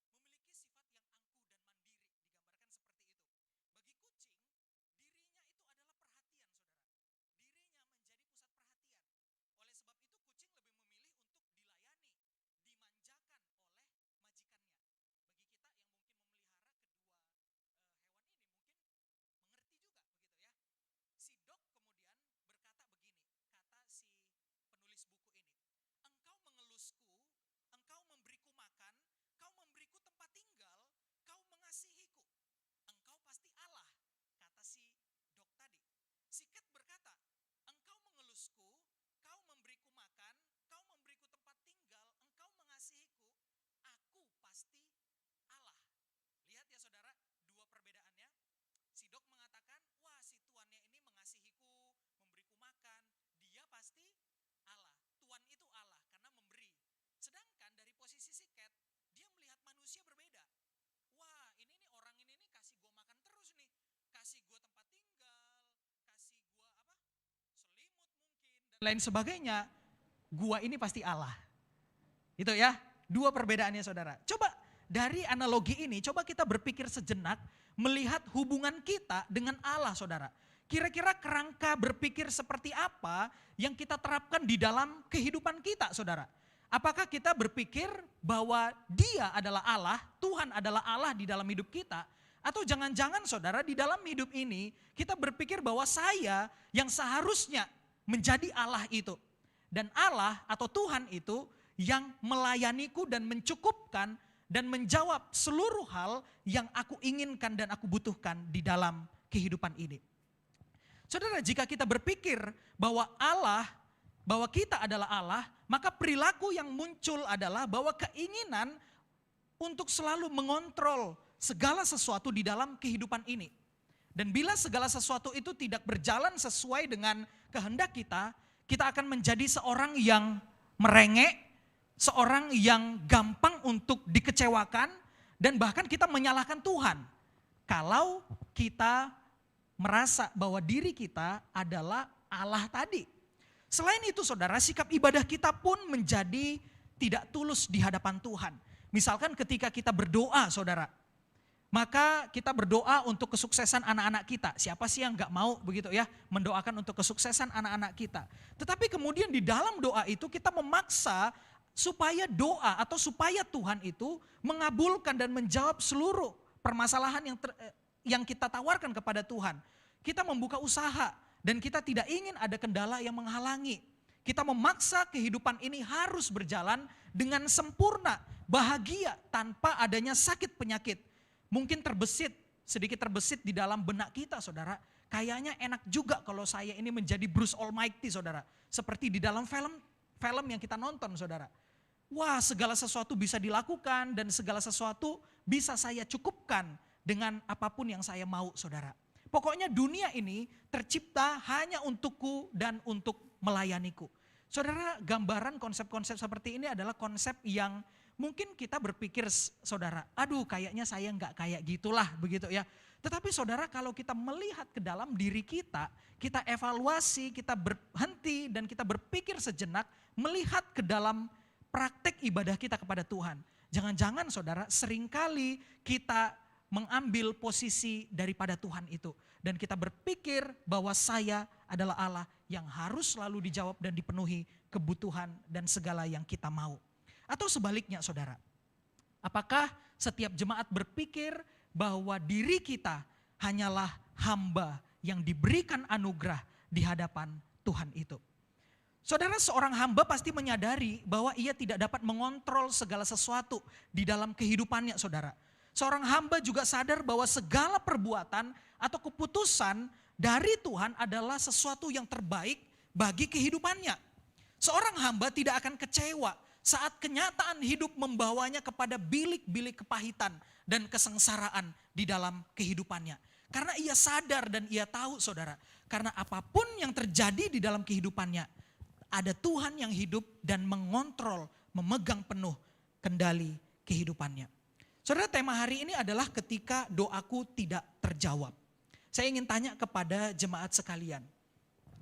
Speaker 4: memiliki sifat yang angkuh dan mandiri, digambarkan seperti itu. Bagi kucing, dirinya itu adalah perhatian, saudara. Dirinya menjadi pusat perhatian. Oleh sebab itu kucing lebih memilih untuk dilayani, dimanjakan oleh majikannya. Bagi kita yang mungkin memelihara kedua hewan ini mungkin mengerti juga begitu ya. Si dog kemudian berkata begini, kata si penulis buku ini. Engkau mengelusku, engkau memberiku makan, kau memberiku tempat tinggal, kau mengasihiku. Engkau pasti Allah, kata si dog tadi. Si cat berkata, engkau mengelusku, kau memberiku makan, kau memberiku tempat tinggal, engkau mengasihiku, aku pasti Allah. Lihat ya saudara, dua perbedaannya. Si dog mengatakan, wah si tuannya ini mengasihiku, memberiku makan, dia pasti Allah. Tuan itu Allah karena memberi. Sedangkan dari posisi si cat, dia melihat manusia berbeda. Wah ini nih orang ini nih kasih gua makan terus nih, kasih gua tempat tinggal, kasih gua apa, selimut mungkin dan lain sebagainya. Gua ini pasti Allah. Itu ya, dua perbedaannya saudara. Coba dari analogi ini, coba kita berpikir sejenak melihat hubungan kita dengan Allah saudara. Kira-kira kerangka berpikir seperti apa yang kita terapkan di dalam kehidupan kita saudara. Apakah kita berpikir bahwa Dia adalah Allah, Tuhan adalah Allah di dalam hidup kita? Atau jangan-jangan saudara di dalam hidup ini kita berpikir bahwa saya yang seharusnya menjadi Allah itu. Dan Allah atau Tuhan itu yang melayaniku dan mencukupkan dan menjawab seluruh hal yang aku inginkan dan aku butuhkan di dalam kehidupan ini. Saudara, jika kita berpikir bahwa kita adalah Allah, maka perilaku yang muncul adalah bahwa keinginan untuk selalu mengontrol segala sesuatu di dalam kehidupan ini. Dan bila segala sesuatu itu tidak berjalan sesuai dengan kehendak kita, kita akan menjadi seorang yang merengek, seorang yang gampang untuk dikecewakan, dan bahkan kita menyalahkan Tuhan. Kalau kita merasa bahwa diri kita adalah Allah tadi. Selain itu saudara, sikap ibadah kita pun menjadi tidak tulus di hadapan Tuhan. Misalkan ketika kita berdoa saudara, maka kita berdoa untuk kesuksesan anak-anak kita. Siapa sih yang gak mau begitu ya, mendoakan untuk kesuksesan anak-anak kita. Tetapi kemudian di dalam doa itu kita memaksa supaya doa atau supaya Tuhan itu mengabulkan dan menjawab seluruh permasalahan yang kita tawarkan kepada Tuhan. Kita membuka usaha dan kita tidak ingin ada kendala yang menghalangi. Kita memaksa kehidupan ini harus berjalan dengan sempurna, bahagia tanpa adanya sakit penyakit. Mungkin sedikit terbesit di dalam benak kita saudara. Kayaknya enak juga kalau saya ini menjadi Bruce Almighty saudara. Seperti di dalam film yang kita nonton saudara. Wah segala sesuatu bisa dilakukan dan segala sesuatu bisa saya cukupkan dengan apapun yang saya mau saudara. Pokoknya dunia ini tercipta hanya untukku dan untuk melayaniku. Saudara, gambaran konsep-konsep seperti ini adalah konsep yang mungkin kita berpikir saudara, aduh kayaknya saya nggak kayak gitulah begitu ya. Tetapi saudara kalau kita melihat ke dalam diri kita evaluasi, kita berhenti dan kita berpikir sejenak melihat ke dalam praktek ibadah kita kepada Tuhan. Jangan-jangan saudara seringkali kita mengambil posisi daripada Tuhan itu. Dan kita berpikir bahwa saya adalah Allah yang harus selalu dijawab dan dipenuhi kebutuhan dan segala yang kita mau. Atau sebaliknya saudara, apakah setiap jemaat berpikir bahwa diri kita hanyalah hamba yang diberikan anugerah di hadapan Tuhan itu? Saudara, seorang hamba pasti menyadari bahwa ia tidak dapat mengontrol segala sesuatu di dalam kehidupannya, saudara. Seorang hamba juga sadar bahwa segala perbuatan atau keputusan dari Tuhan adalah sesuatu yang terbaik bagi kehidupannya. Seorang hamba tidak akan kecewa saat kenyataan hidup membawanya kepada bilik-bilik kepahitan dan kesengsaraan di dalam kehidupannya. Karena ia sadar dan ia tahu, saudara, karena apapun yang terjadi di dalam kehidupannya, ada Tuhan yang hidup dan mengontrol, memegang penuh kendali kehidupannya. Saudara, tema hari ini adalah ketika doaku tidak terjawab. Saya ingin tanya kepada jemaat sekalian.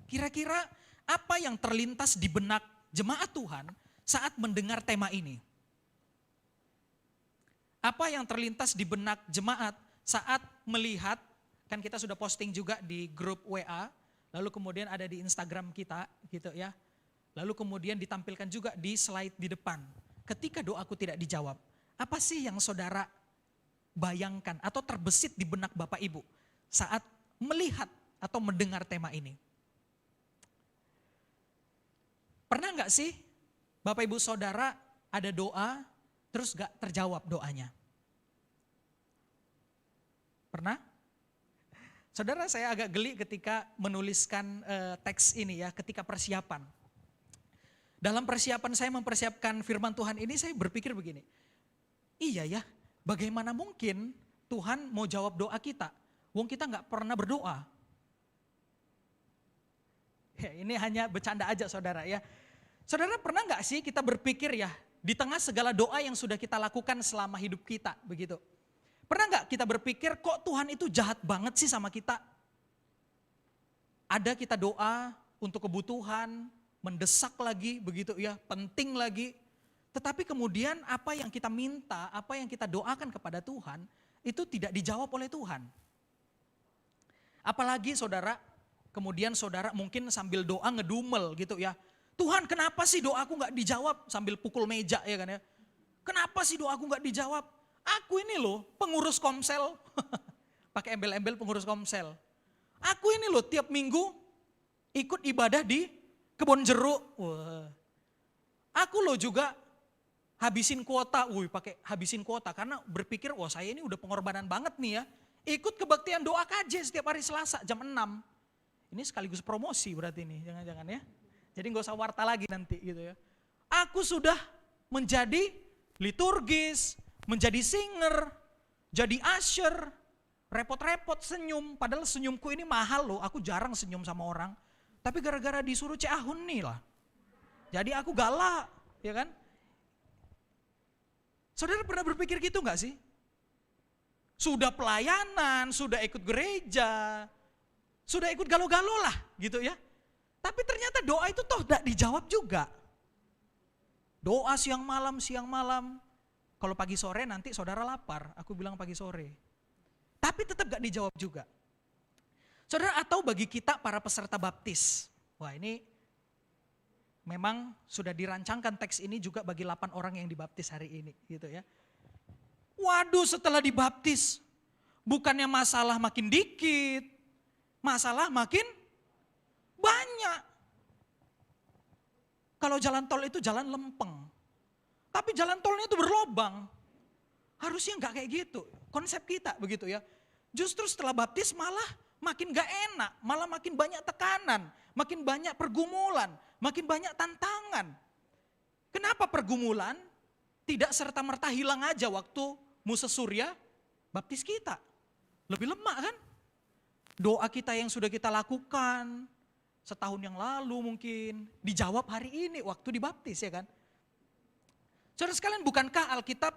Speaker 4: Kira-kira apa yang terlintas di benak jemaat Tuhan saat mendengar tema ini? Apa yang terlintas di benak jemaat saat melihat, kan kita sudah posting juga di grup WA, lalu kemudian ada di Instagram kita gitu ya. Lalu kemudian ditampilkan juga di slide di depan. Ketika doaku tidak dijawab, apa sih yang saudara bayangkan atau terbesit di benak Bapak Ibu saat melihat atau mendengar tema ini? Pernah gak sih Bapak Ibu Saudara ada doa terus gak terjawab doanya? Pernah? Saudara, saya agak geli ketika menuliskan teks ini ya, ketika persiapan. Dalam persiapan saya mempersiapkan firman Tuhan ini, saya berpikir begini, iya ya, bagaimana mungkin Tuhan mau jawab doa kita? Wong kita gak pernah berdoa. Ya, ini hanya bercanda aja saudara ya. Saudara, pernah gak sih kita berpikir ya, di tengah segala doa yang sudah kita lakukan selama hidup kita begitu. Pernah gak kita berpikir kok Tuhan itu jahat banget sih sama kita? Ada kita doa untuk kebutuhan, mendesak lagi begitu ya, penting lagi. Tetapi kemudian apa yang kita minta, apa yang kita doakan kepada Tuhan, itu tidak dijawab oleh Tuhan. Apalagi saudara, kemudian saudara mungkin sambil doa ngedumel gitu ya. Tuhan, kenapa sih doaku gak dijawab? Sambil pukul meja ya kan ya. Kenapa sih doaku gak dijawab? Aku ini loh pengurus komsel. Pakai embel-embel pengurus komsel. Aku ini loh tiap minggu ikut ibadah di kebun jeruk. Wah. Aku loh juga habisin kuota. Pakai habisin kuota karena berpikir wah saya ini udah pengorbanan banget nih ya. Ikut kebaktian doa KJ setiap hari Selasa jam 6. Ini sekaligus promosi berarti nih, jangan-jangan ya. Jadi gak usah warta lagi nanti gitu ya. Aku sudah menjadi liturgis, menjadi singer, jadi usher, repot-repot senyum. Padahal senyumku ini mahal loh, aku jarang senyum sama orang. Tapi gara-gara disuruh Ahun nih lah. Jadi aku galak, ya kan. Saudara pernah berpikir gitu gak sih? Sudah pelayanan, sudah ikut gereja, sudah ikut galo-galo lah gitu ya. Tapi ternyata doa itu toh tidak dijawab juga. Doa siang malam. Kalau pagi sore nanti saudara lapar, aku bilang pagi sore. Tapi tetap gak dijawab juga. Saudara, atau bagi kita para peserta baptis. Wah ini memang sudah dirancangkan teks ini juga bagi 8 orang yang dibaptis hari ini gitu ya. Waduh, setelah dibaptis bukannya masalah makin dikit, masalah makin banyak. Kalau jalan tol itu jalan lempeng, tapi jalan tolnya itu berlobang. Harusnya enggak kayak gitu, konsep kita begitu ya. Justru setelah baptis malah makin gak enak, malah makin banyak tekanan, makin banyak pergumulan, makin banyak tantangan. Kenapa pergumulan? Tidak serta-merta hilang aja waktu Musa Surya baptis kita. Lebih lemak kan? Doa kita yang sudah kita lakukan setahun yang lalu mungkin dijawab hari ini waktu dibaptis ya kan. Saudara sekalian, bukankah Alkitab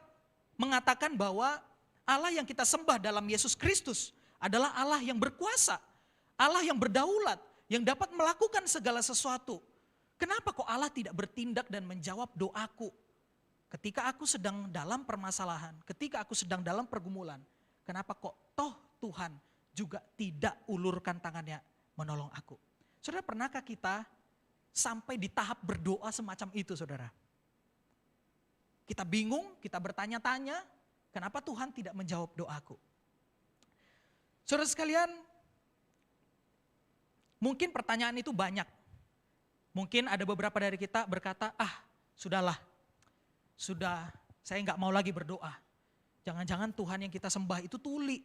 Speaker 4: mengatakan bahwa Allah yang kita sembah dalam Yesus Kristus adalah Allah yang berkuasa, Allah yang berdaulat, yang dapat melakukan segala sesuatu. Kenapa kok Allah tidak bertindak dan menjawab doaku? Ketika aku sedang dalam permasalahan, ketika aku sedang dalam pergumulan, kenapa kok toh Tuhan juga tidak ulurkan tangannya menolong aku? Saudara, pernahkah kita sampai di tahap berdoa semacam itu saudara? Kita bingung, kita bertanya-tanya, kenapa Tuhan tidak menjawab doaku? Saudara sekalian, mungkin pertanyaan itu banyak. Mungkin ada beberapa dari kita berkata, sudahlah, saya nggak mau lagi berdoa. Jangan-jangan Tuhan yang kita sembah itu tuli,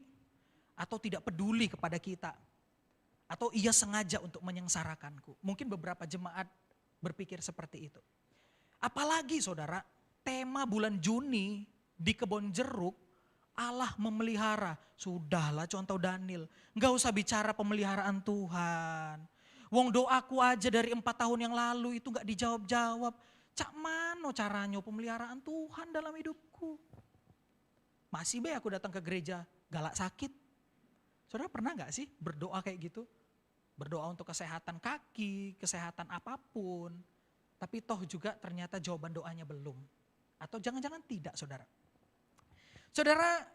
Speaker 4: atau tidak peduli kepada kita, atau ia sengaja untuk menyengsarakanku. Mungkin beberapa jemaat berpikir seperti itu. Apalagi saudara, tema bulan Juni di Kebon Jeruk, Allah memelihara. Sudahlah contoh Daniel, nggak usah bicara pemeliharaan Tuhan. Wong doaku aja dari 4 tahun yang lalu itu gak dijawab-jawab. Cak mano caranya pemeliharaan Tuhan dalam hidupku. Masih be aku datang ke gereja galak sakit. Saudara pernah gak sih berdoa kayak gitu? Berdoa untuk kesehatan kaki, kesehatan apapun. Tapi toh juga ternyata jawaban doanya belum. Atau jangan-jangan tidak saudara. Saudara,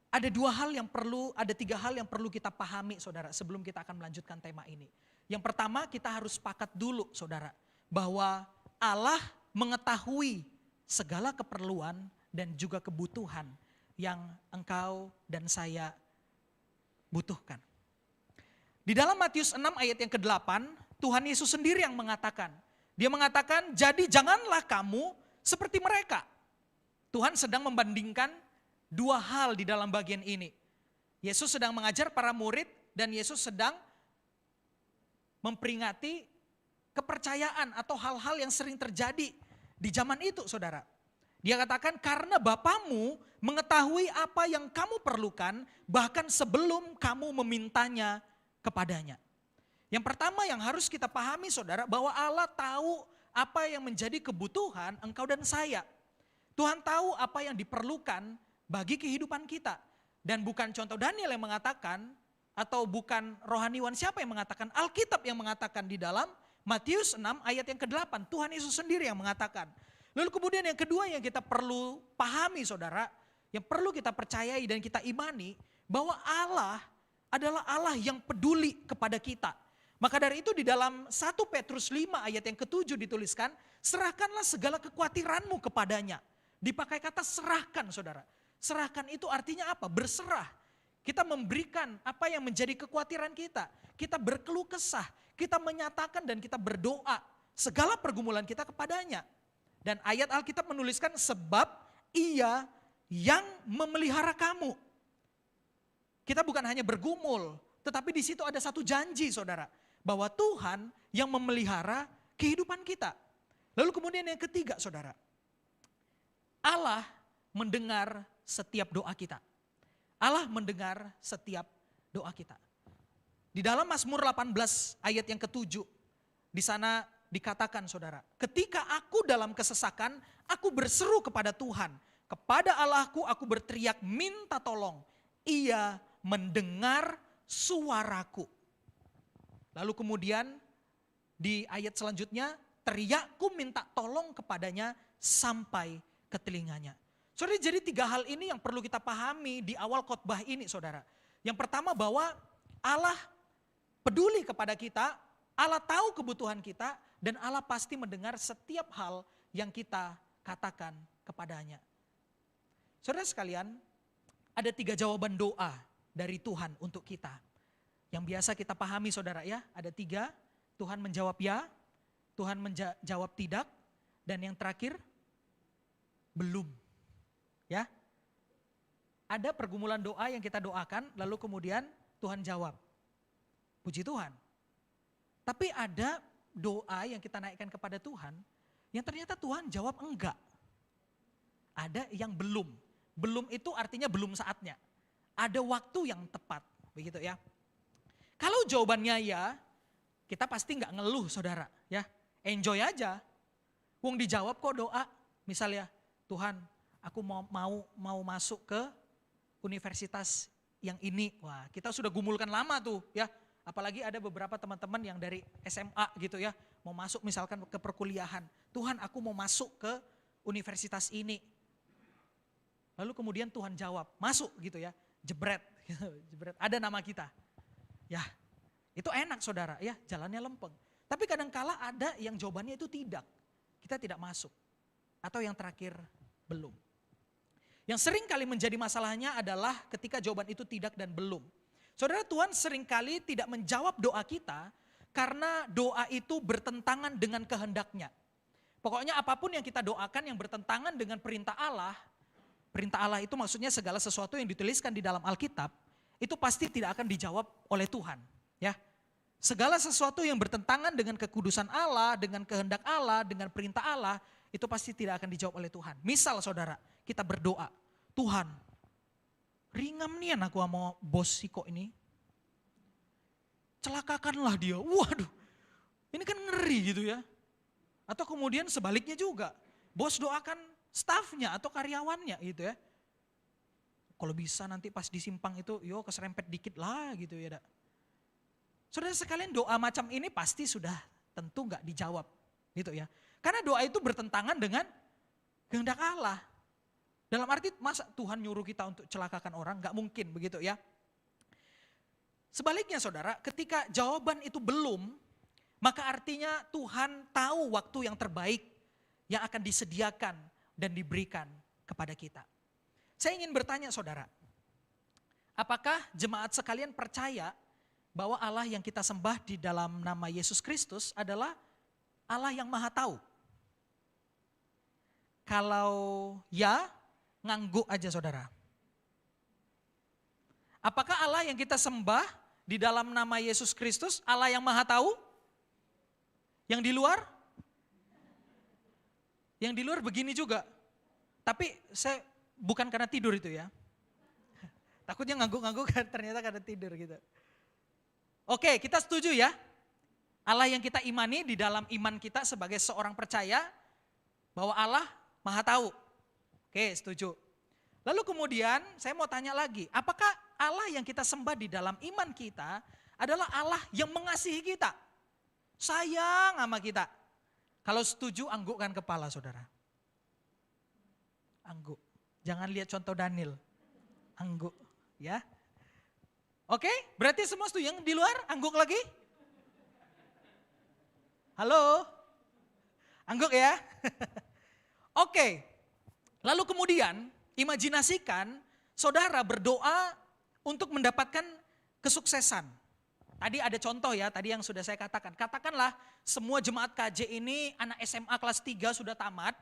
Speaker 4: ada 3 hal yang perlu kita pahami saudara sebelum kita akan melanjutkan tema ini. Yang pertama kita harus sepakat dulu saudara bahwa Allah mengetahui segala keperluan dan juga kebutuhan yang engkau dan saya butuhkan. Di dalam Matius 6 ayat yang ke-8 Tuhan Yesus sendiri yang mengatakan. Dia mengatakan jadi janganlah kamu seperti mereka. Tuhan sedang membandingkan 2 hal di dalam bagian ini. Yesus sedang mengajar para murid dan Yesus sedang memperingati kepercayaan atau hal-hal yang sering terjadi di zaman itu saudara. Dia katakan karena Bapamu mengetahui apa yang kamu perlukan bahkan sebelum kamu memintanya kepadanya. Yang pertama yang harus kita pahami saudara bahwa Allah tahu apa yang menjadi kebutuhan engkau dan saya. Tuhan tahu apa yang diperlukan bagi kehidupan kita. Dan bukan contoh Daniel yang mengatakan, atau bukan rohaniwan siapa yang mengatakan, Alkitab yang mengatakan di dalam Matius 6 ayat yang ke-8, Tuhan Yesus sendiri yang mengatakan. Lalu kemudian yang kedua yang kita perlu pahami saudara, yang perlu kita percayai dan kita imani, bahwa Allah adalah Allah yang peduli kepada kita. Maka dari itu di dalam 1 Petrus 5 ayat yang ke-7 dituliskan, serahkanlah segala kekhawatiranmu kepadanya. Dipakai kata serahkan saudara. Serahkan itu artinya apa? Berserah. Kita memberikan apa yang menjadi kekhawatiran kita. Kita berkeluh kesah. Kita menyatakan dan kita berdoa. Segala pergumulan kita kepadanya. Dan ayat Alkitab menuliskan sebab ia yang memelihara kamu. Kita bukan hanya bergumul. Tetapi di situ ada satu janji saudara. Bahwa Tuhan yang memelihara kehidupan kita. Lalu kemudian yang ketiga saudara. Allah mendengar setiap doa kita. Allah mendengar setiap doa kita. Di dalam Mazmur 18 ayat yang ke-7, di sana dikatakan saudara, ketika aku dalam kesesakan, aku berseru kepada Tuhan, kepada Allahku aku berteriak minta tolong, ia mendengar suaraku. Lalu kemudian di ayat selanjutnya, teriakku minta tolong kepadanya sampai ke telinganya. Saudara, jadi 3 hal ini yang perlu kita pahami di awal khotbah ini saudara. Yang pertama bahwa Allah peduli kepada kita, Allah tahu kebutuhan kita, dan Allah pasti mendengar setiap hal yang kita katakan kepadanya. Saudara sekalian, ada 3 jawaban doa dari Tuhan untuk kita. Yang biasa kita pahami saudara ya, ada 3, Tuhan menjawab ya, Tuhan menjawab tidak, dan yang terakhir, belum. Ya, ada pergumulan doa yang kita doakan lalu kemudian Tuhan jawab. Puji Tuhan. Tapi ada doa yang kita naikkan kepada Tuhan yang ternyata Tuhan jawab enggak. Ada yang belum. Belum itu artinya belum saatnya. Ada waktu yang tepat, begitu ya. Kalau jawabannya ya, kita pasti enggak ngeluh saudara, ya. Enjoy aja. Wong dijawab kok doa, misalnya Tuhan, aku mau masuk ke universitas yang ini. Wah, kita sudah gumulkan lama tuh ya. Apalagi ada beberapa teman-teman yang dari SMA gitu ya. Mau masuk misalkan ke perkuliahan. Tuhan, aku mau masuk ke universitas ini. Lalu kemudian Tuhan jawab, masuk gitu ya. Jebret, jebret. Ada nama kita. Ya, itu enak saudara ya, jalannya lempeng. Tapi kadangkala ada yang jawabannya itu tidak. Kita tidak masuk. Atau yang terakhir, belum. Yang sering kali menjadi masalahnya adalah ketika jawaban itu tidak dan belum. Saudara, Tuhan seringkali tidak menjawab doa kita Karena doa itu bertentangan dengan kehendaknya. Pokoknya apapun yang kita doakan yang bertentangan dengan perintah Allah itu maksudnya segala sesuatu yang dituliskan di dalam Alkitab, itu pasti tidak akan dijawab oleh Tuhan. Ya, segala sesuatu yang bertentangan dengan kekudusan Allah, dengan kehendak Allah, dengan perintah Allah, itu pasti tidak akan dijawab oleh Tuhan. Misal saudara, kita berdoa, Tuhan, ringam nih aku sama bos Siko ini. Celakakanlah dia. Waduh, ini kan ngeri gitu ya. Atau kemudian sebaliknya juga, bos doakan stafnya atau karyawannya gitu ya. Kalau bisa nanti pas di simpang itu, yo keserempet dikit lah gitu ya. Saudara sekalian, doa macam ini pasti sudah tentu nggak dijawab gitu ya. Karena doa itu bertentangan dengan kehendak Allah. Dalam arti masa Tuhan nyuruh kita untuk celakakan orang, nggak mungkin begitu ya. Sebaliknya saudara, ketika jawaban itu belum, maka artinya Tuhan tahu waktu yang terbaik yang akan disediakan dan diberikan kepada kita. Saya ingin bertanya saudara, apakah jemaat sekalian percaya bahwa Allah yang kita sembah di dalam nama Yesus Kristus adalah Allah yang maha tahu? Kalau ya, ngangguk aja saudara. Apakah Allah yang kita sembah di dalam nama Yesus Kristus Allah yang maha tahu? Yang di luar? Yang di luar begini juga. Tapi saya bukan karena tidur itu ya. Takutnya ngangguk-ngangguk ternyata karena tidur gitu. Oke, kita setuju ya. Allah yang kita imani di dalam iman kita sebagai seorang percaya bahwa Allah maha tahu. Oke, setuju. Lalu kemudian saya mau tanya lagi, apakah Allah yang kita sembah di dalam iman kita adalah Allah yang mengasihi kita? Sayang sama kita. Kalau setuju, anggukkan kepala saudara. Angguk. Jangan lihat contoh Daniel. Angguk ya. Oke, berarti semua setuju. Yang di luar, angguk lagi. Halo? Angguk ya. Oke, lalu kemudian imajinasikan saudara berdoa untuk mendapatkan kesuksesan. Tadi ada contoh ya, tadi yang sudah saya katakan. Katakanlah semua jemaat KJ ini anak SMA kelas 3 sudah tamat,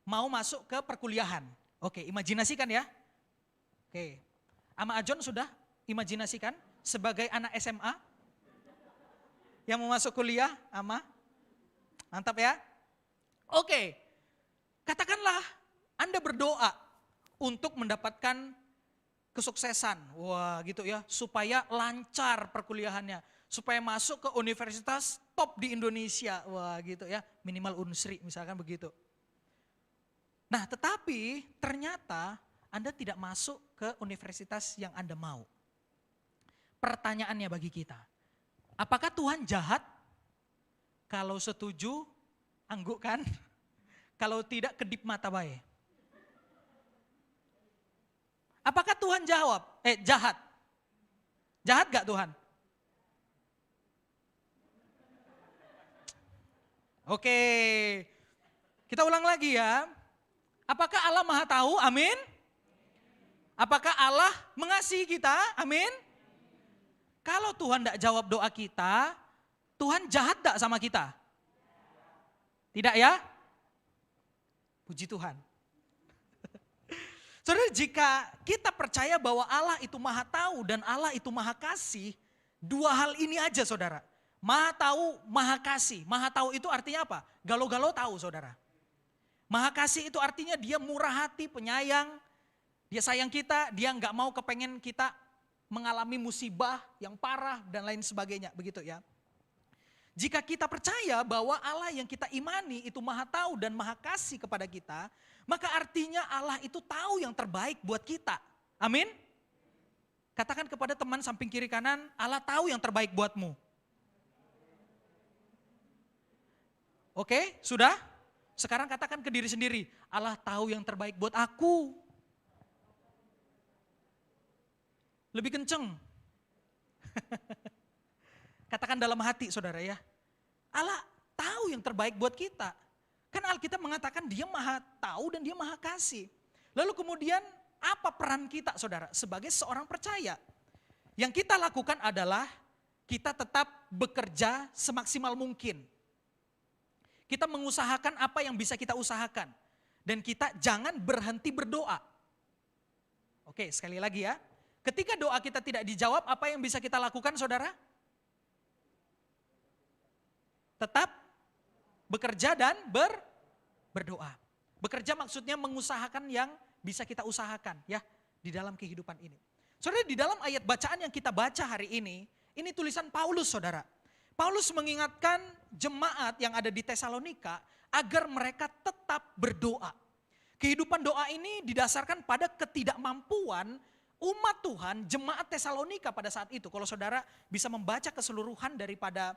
Speaker 4: mau masuk ke perkuliahan. Oke, imajinasikan ya. Oke, Ama Ajon sudah imajinasikan sebagai anak SMA yang mau masuk kuliah, Ama? Mantap ya. Oke, katakanlah Anda berdoa untuk mendapatkan kesuksesan. Wah gitu ya, supaya lancar perkuliahannya. Supaya masuk ke universitas top di Indonesia. Wah gitu ya, minimal Unsri misalkan begitu. Nah tetapi ternyata Anda tidak masuk ke universitas yang Anda mau. Pertanyaannya bagi kita, apakah Tuhan jahat? Kalau setuju, anggukkan. Kalau tidak, kedip mata bae. Apakah Tuhan jahat? Jahat gak Tuhan? Oke, kita ulang lagi ya. Apakah Allah maha tahu? Amin. Apakah Allah mengasihi kita? Amin. Kalau Tuhan tidak jawab doa kita, Tuhan jahat gak sama kita? Tidak ya? Puji Tuhan. Saudara, jika kita percaya bahwa Allah itu maha tahu dan Allah itu maha kasih, dua hal ini aja saudara. Maha tahu, maha kasih. Maha tahu itu artinya apa? Galau-galau tahu saudara. Maha kasih itu artinya dia murah hati, penyayang. Dia sayang kita, dia nggak mau kepengen kita mengalami musibah yang parah dan lain sebagainya. Begitu ya. Jika kita percaya bahwa Allah yang kita imani itu maha tahu dan maha kasih kepada kita, maka artinya Allah itu tahu yang terbaik buat kita. Amin. Katakan kepada teman samping kiri kanan, Allah tahu yang terbaik buatmu. Oke, sudah? Sekarang katakan ke diri sendiri, Allah tahu yang terbaik buat aku. Lebih kenceng. Katakan dalam hati saudara ya. Allah tahu yang terbaik buat kita. Kan Alkitab mengatakan dia maha tahu dan dia maha kasih. Lalu kemudian apa peran kita saudara sebagai seorang percaya? Yang kita lakukan adalah kita tetap bekerja semaksimal mungkin. Kita mengusahakan apa yang bisa kita usahakan. Dan kita jangan berhenti berdoa. Oke, sekali lagi ya. Ketika doa kita tidak dijawab, apa yang bisa kita lakukan, saudara? Tetap bekerja dan berdoa. Bekerja maksudnya mengusahakan yang bisa kita usahakan ya di dalam kehidupan ini. Saudara, di dalam ayat bacaan yang kita baca hari ini tulisan Paulus, saudara. Paulus mengingatkan jemaat yang ada di Tesalonika agar mereka tetap berdoa. Kehidupan doa ini didasarkan pada ketidakmampuan umat Tuhan, jemaat Tesalonika pada saat itu. Kalau saudara bisa membaca keseluruhan daripada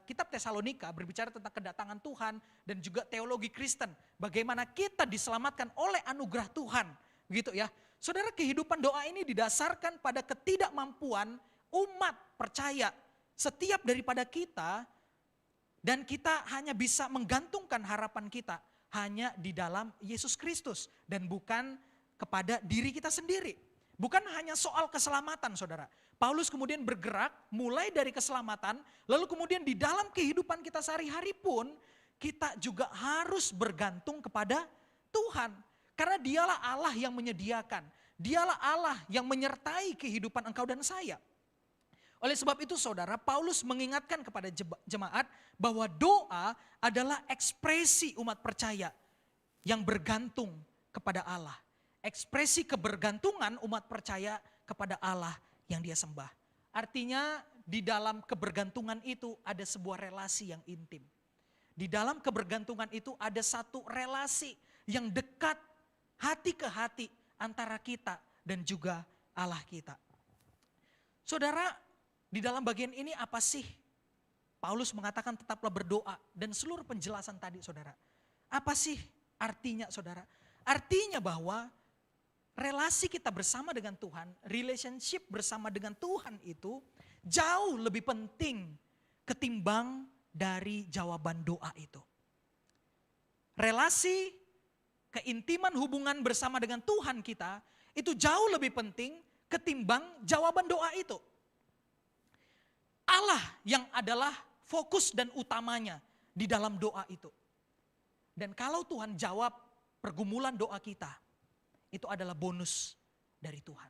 Speaker 4: kitab Tesalonika, berbicara tentang kedatangan Tuhan dan juga teologi Kristen. Bagaimana kita diselamatkan oleh anugerah Tuhan. Begitu ya. Saudara, kehidupan doa ini didasarkan pada ketidakmampuan umat percaya setiap daripada kita. Dan kita hanya bisa menggantungkan harapan kita hanya di dalam Yesus Kristus. Dan bukan kepada diri kita sendiri. Bukan hanya soal keselamatan, saudara. Paulus kemudian bergerak mulai dari keselamatan, lalu kemudian di dalam kehidupan kita sehari-hari pun, kita juga harus bergantung kepada Tuhan. Karena dialah Allah yang menyediakan, dialah Allah yang menyertai kehidupan engkau dan saya. Oleh sebab itu saudara, Paulus mengingatkan kepada jemaat bahwa doa adalah ekspresi umat percaya yang bergantung kepada Allah. Ekspresi kebergantungan umat percaya kepada Allah yang dia sembah. Artinya di dalam kebergantungan itu ada sebuah relasi yang intim. Di dalam kebergantungan itu ada satu relasi yang dekat hati ke hati antara kita dan juga Allah kita. Saudara, di dalam bagian ini apa sih? Paulus mengatakan tetaplah berdoa dan seluruh penjelasan tadi, saudara. Apa sih artinya, saudara? Artinya bahwa relasi kita bersama dengan Tuhan, relationship bersama dengan Tuhan itu jauh lebih penting ketimbang dari jawaban doa itu. Relasi, keintiman hubungan bersama dengan Tuhan kita itu jauh lebih penting ketimbang jawaban doa itu. Allah yang adalah fokus dan utamanya di dalam doa itu. Dan kalau Tuhan jawab pergumulan doa kita, itu adalah bonus dari Tuhan.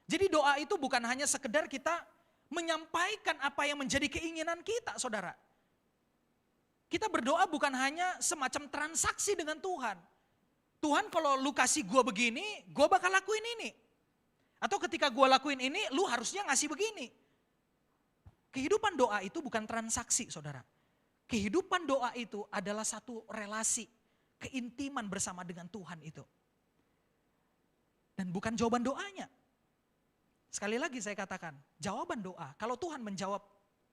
Speaker 4: Jadi doa itu bukan hanya sekedar kita menyampaikan apa yang menjadi keinginan kita, saudara. Kita berdoa bukan hanya semacam transaksi dengan Tuhan. Tuhan, kalau lu kasih gua begini, gua bakal lakuin ini. Atau ketika gua lakuin ini, lu harusnya ngasih begini. Kehidupan doa itu bukan transaksi, saudara. Kehidupan doa itu adalah satu relasi, keintiman bersama dengan Tuhan itu. Dan bukan jawaban doanya. Sekali lagi saya katakan, jawaban doa, kalau Tuhan menjawab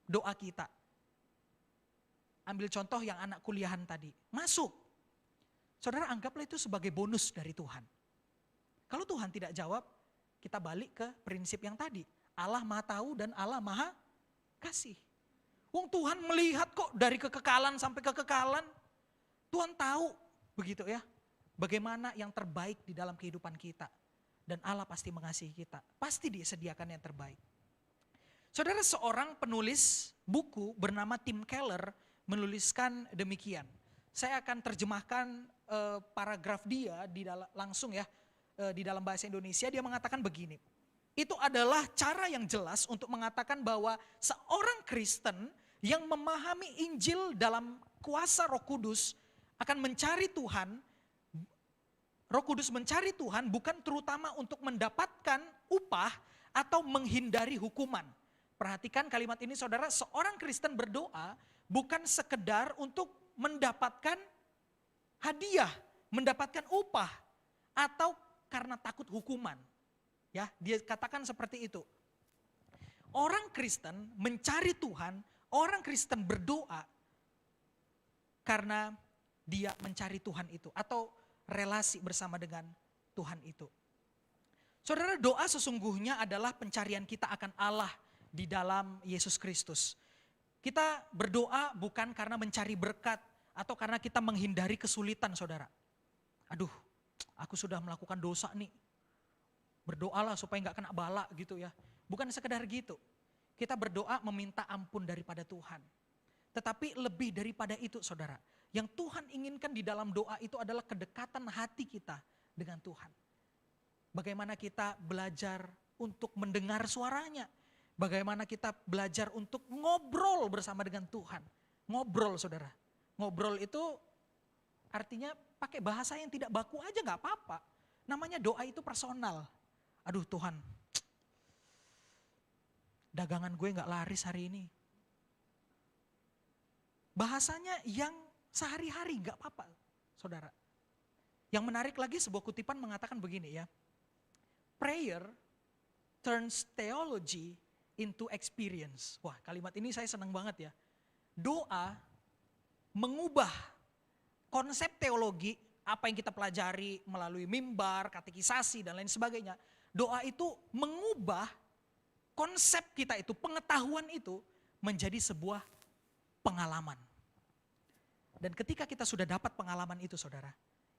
Speaker 4: doa kita. Ambil contoh yang anak kuliahan tadi, masuk. Saudara, anggaplah itu sebagai bonus dari Tuhan. Kalau Tuhan tidak jawab, kita balik ke prinsip yang tadi. Allah Maha Tahu dan Allah Maha Kasih. Wong Tuhan melihat kok dari kekekalan sampai kekekalan. Tuhan tahu begitu ya. Bagaimana yang terbaik di dalam kehidupan kita. Dan Allah pasti mengasihi kita. Pasti disediakan yang terbaik. Saudara, seorang penulis buku bernama Tim Keller menuliskan demikian. Saya akan terjemahkan paragraf dia langsung ya di dalam bahasa Indonesia. Dia mengatakan begini. Itu adalah cara yang jelas untuk mengatakan bahwa seorang Kristen yang memahami Injil dalam kuasa Roh Kudus akan mencari Tuhan. Roh Kudus mencari Tuhan bukan terutama untuk mendapatkan upah atau menghindari hukuman. Perhatikan kalimat ini, saudara, seorang Kristen berdoa bukan sekedar untuk mendapatkan hadiah, mendapatkan upah, atau karena takut hukuman. Ya, dia katakan seperti itu. Orang Kristen mencari Tuhan, orang Kristen berdoa karena dia mencari Tuhan itu atau relasi bersama dengan Tuhan itu. Saudara, doa sesungguhnya adalah pencarian kita akan Allah di dalam Yesus Kristus. Kita berdoa bukan karena mencari berkat atau karena kita menghindari kesulitan, saudara. Aduh, aku sudah melakukan dosa nih. Berdoalah supaya gak kena bala gitu ya. Bukan sekedar gitu. kita berdoa meminta ampun daripada Tuhan. Tetapi lebih daripada itu saudara, yang Tuhan inginkan di dalam doa itu adalah kedekatan hati kita dengan Tuhan. Bagaimana kita belajar untuk mendengar suaranya. Bagaimana kita belajar untuk ngobrol bersama dengan Tuhan. Ngobrol saudara. Ngobrol itu artinya pakai bahasa yang tidak baku aja gak apa-apa. Namanya doa itu personal. Aduh Tuhan, dagangan gue gak laris hari ini. Bahasanya yang sehari-hari gak apa-apa saudara. Yang menarik lagi sebuah kutipan mengatakan begini ya. Prayer turns theology into experience. Wah kalimat ini saya senang banget ya. Doa mengubah konsep teologi, apa yang kita pelajari melalui mimbar, katekisasi dan lain sebagainya. Doa itu mengubah konsep kita itu, pengetahuan itu menjadi sebuah pengalaman. Dan ketika kita sudah dapat pengalaman itu saudara,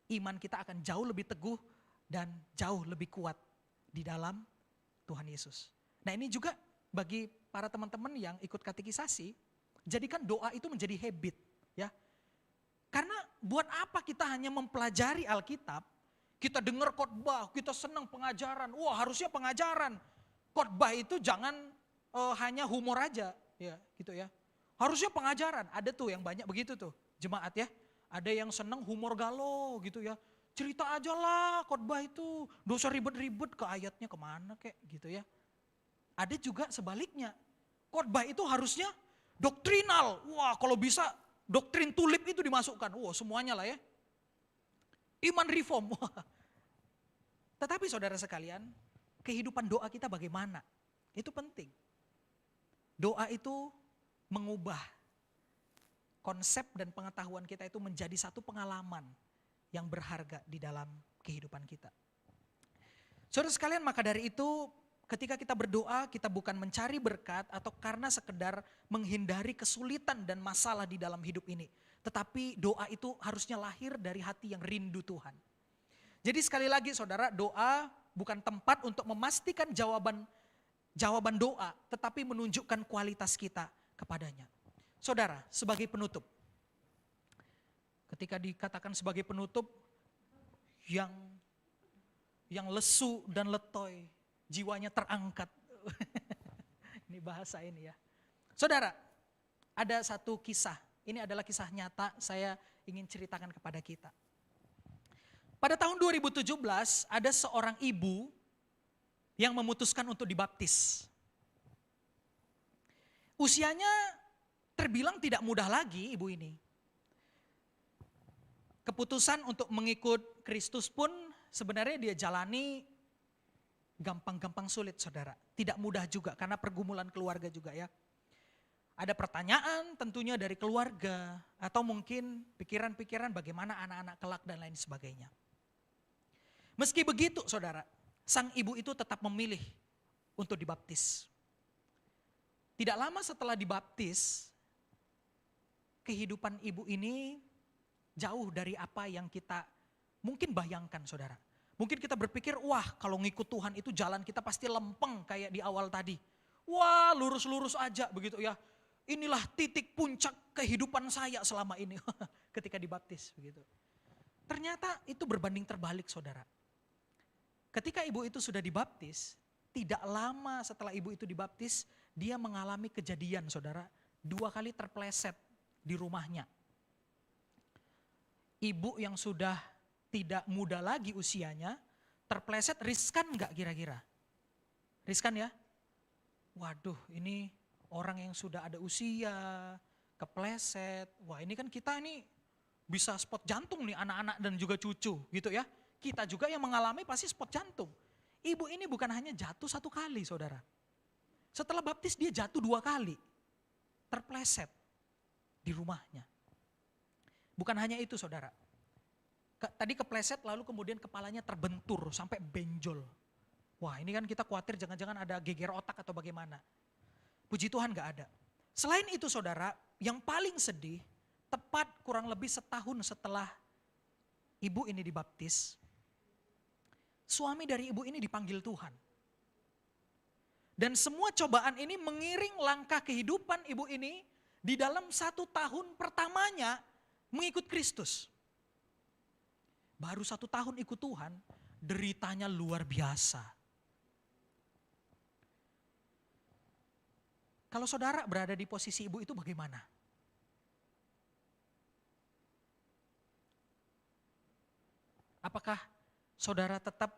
Speaker 4: iman kita akan jauh lebih teguh dan jauh lebih kuat di dalam Tuhan Yesus. Nah ini juga bagi para teman-teman yang ikut katekisasi, jadikan doa itu menjadi habit ya. Karena buat apa kita hanya mempelajari Alkitab, kita dengar khotbah, kita senang pengajaran, wah harusnya pengajaran. Khotbah itu jangan hanya humor aja ya gitu ya. Harusnya pengajaran, ada tuh yang banyak begitu tuh jemaat ya. Ada yang senang humor galau gitu ya. Cerita aja lah khotbah itu, dosa ribet-ribet ke ayatnya kemana kek gitu ya. Ada juga sebaliknya, khotbah itu harusnya doktrinal. Wah kalau bisa doktrin tulip itu dimasukkan, wah semuanya lah ya. Iman reform. Tetapi saudara sekalian, kehidupan doa kita bagaimana? Itu penting. Doa itu mengubah konsep dan pengetahuan kita itu menjadi satu pengalaman yang berharga di dalam kehidupan kita. Saudara sekalian, maka dari itu ketika kita berdoa, kita bukan mencari berkat atau karena sekedar menghindari kesulitan dan masalah di dalam hidup ini. Tetapi doa itu harusnya lahir dari hati yang rindu Tuhan. Jadi sekali lagi saudara, doa bukan tempat untuk memastikan jawaban doa, tetapi menunjukkan kualitas kita kepadanya. Saudara, sebagai penutup, ketika dikatakan sebagai penutup yang lesu dan letoy, jiwanya terangkat. Ini bahasa ini ya. Saudara, ada satu kisah. Ini adalah kisah nyata saya ingin ceritakan kepada kita. Pada tahun 2017 ada seorang ibu yang memutuskan untuk dibaptis. Usianya terbilang tidak mudah lagi ibu ini. Keputusan untuk mengikut Kristus pun sebenarnya dia jalani gampang-gampang sulit saudara. Tidak mudah juga karena pergumulan keluarga juga ya. Ada pertanyaan tentunya dari keluarga atau mungkin pikiran-pikiran bagaimana anak-anak kelak dan lain sebagainya. Meski begitu saudara, sang ibu itu tetap memilih untuk dibaptis. Tidak lama setelah dibaptis, kehidupan ibu ini jauh dari apa yang kita mungkin bayangkan saudara. Mungkin kita berpikir, wah kalau ngikut Tuhan itu jalan kita pasti lempeng kayak di awal tadi. Wah lurus-lurus aja begitu ya. Inilah titik puncak kehidupan saya selama ini ketika dibaptis begitu. Ternyata itu berbanding terbalik saudara. Ketika ibu itu sudah dibaptis, tidak lama setelah ibu itu dibaptis, dia mengalami kejadian saudara, 2 kali terpleset di rumahnya. Ibu yang sudah tidak muda lagi usianya, terpleset riskan gak kira-kira? Riskan ya? Waduh ini orang yang sudah ada usia, kepleset, wah ini kan kita ini bisa spot jantung nih anak-anak dan juga cucu gitu ya. Kita juga yang mengalami pasti spot jantung. Ibu ini bukan hanya jatuh 1 kali saudara. Setelah baptis dia jatuh 2 kali. Terpleset di rumahnya. Bukan hanya itu saudara. Tadi kepleset lalu kemudian kepalanya terbentur sampai benjol. Wah ini kan kita khawatir jangan-jangan ada geger otak atau bagaimana. Puji Tuhan gak ada. Selain itu saudara, yang paling sedih, tepat kurang lebih setahun setelah ibu ini dibaptis, suami dari ibu ini dipanggil Tuhan. Dan semua cobaan ini mengiring langkah kehidupan ibu ini di dalam 1 tahun pertamanya mengikut Kristus. Baru 1 tahun ikut Tuhan, deritanya luar biasa. Kalau saudara berada di posisi ibu itu bagaimana? Apakah saudara tetap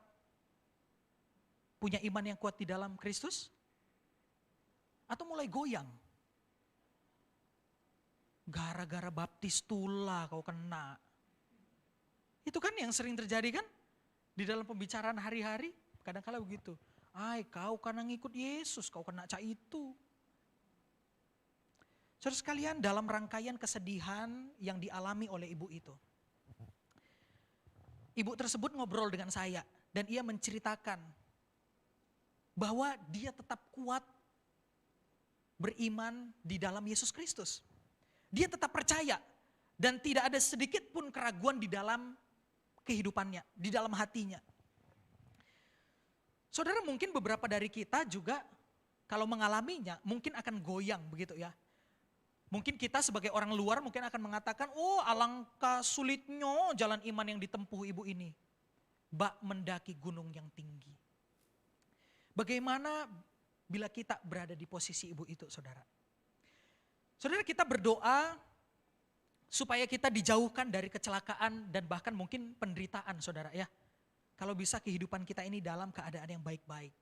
Speaker 4: punya iman yang kuat di dalam Kristus? Atau mulai goyang? Gara-gara baptis tula kau kena. Itu kan yang sering terjadi kan? Di dalam pembicaraan hari-hari, kadang-kala begitu. Ay, kau karena ngikut Yesus, kau kena cak itu. Saudara sekalian, dalam rangkaian kesedihan yang dialami oleh ibu itu. Ibu tersebut ngobrol dengan saya dan ia menceritakan bahwa dia tetap kuat beriman di dalam Yesus Kristus. Dia tetap percaya dan tidak ada sedikit pun keraguan di dalam kehidupannya, di dalam hatinya. Saudara, mungkin beberapa dari kita juga kalau mengalaminya mungkin akan goyang begitu ya. Mungkin kita sebagai orang luar mungkin akan mengatakan, oh alangkah sulitnya jalan iman yang ditempuh ibu ini. Bak mendaki gunung yang tinggi. Bagaimana bila kita berada di posisi ibu itu, saudara? Saudara, kita berdoa supaya kita dijauhkan dari kecelakaan dan bahkan mungkin penderitaan, saudara ya. Kalau bisa kehidupan kita ini dalam keadaan yang baik-baik.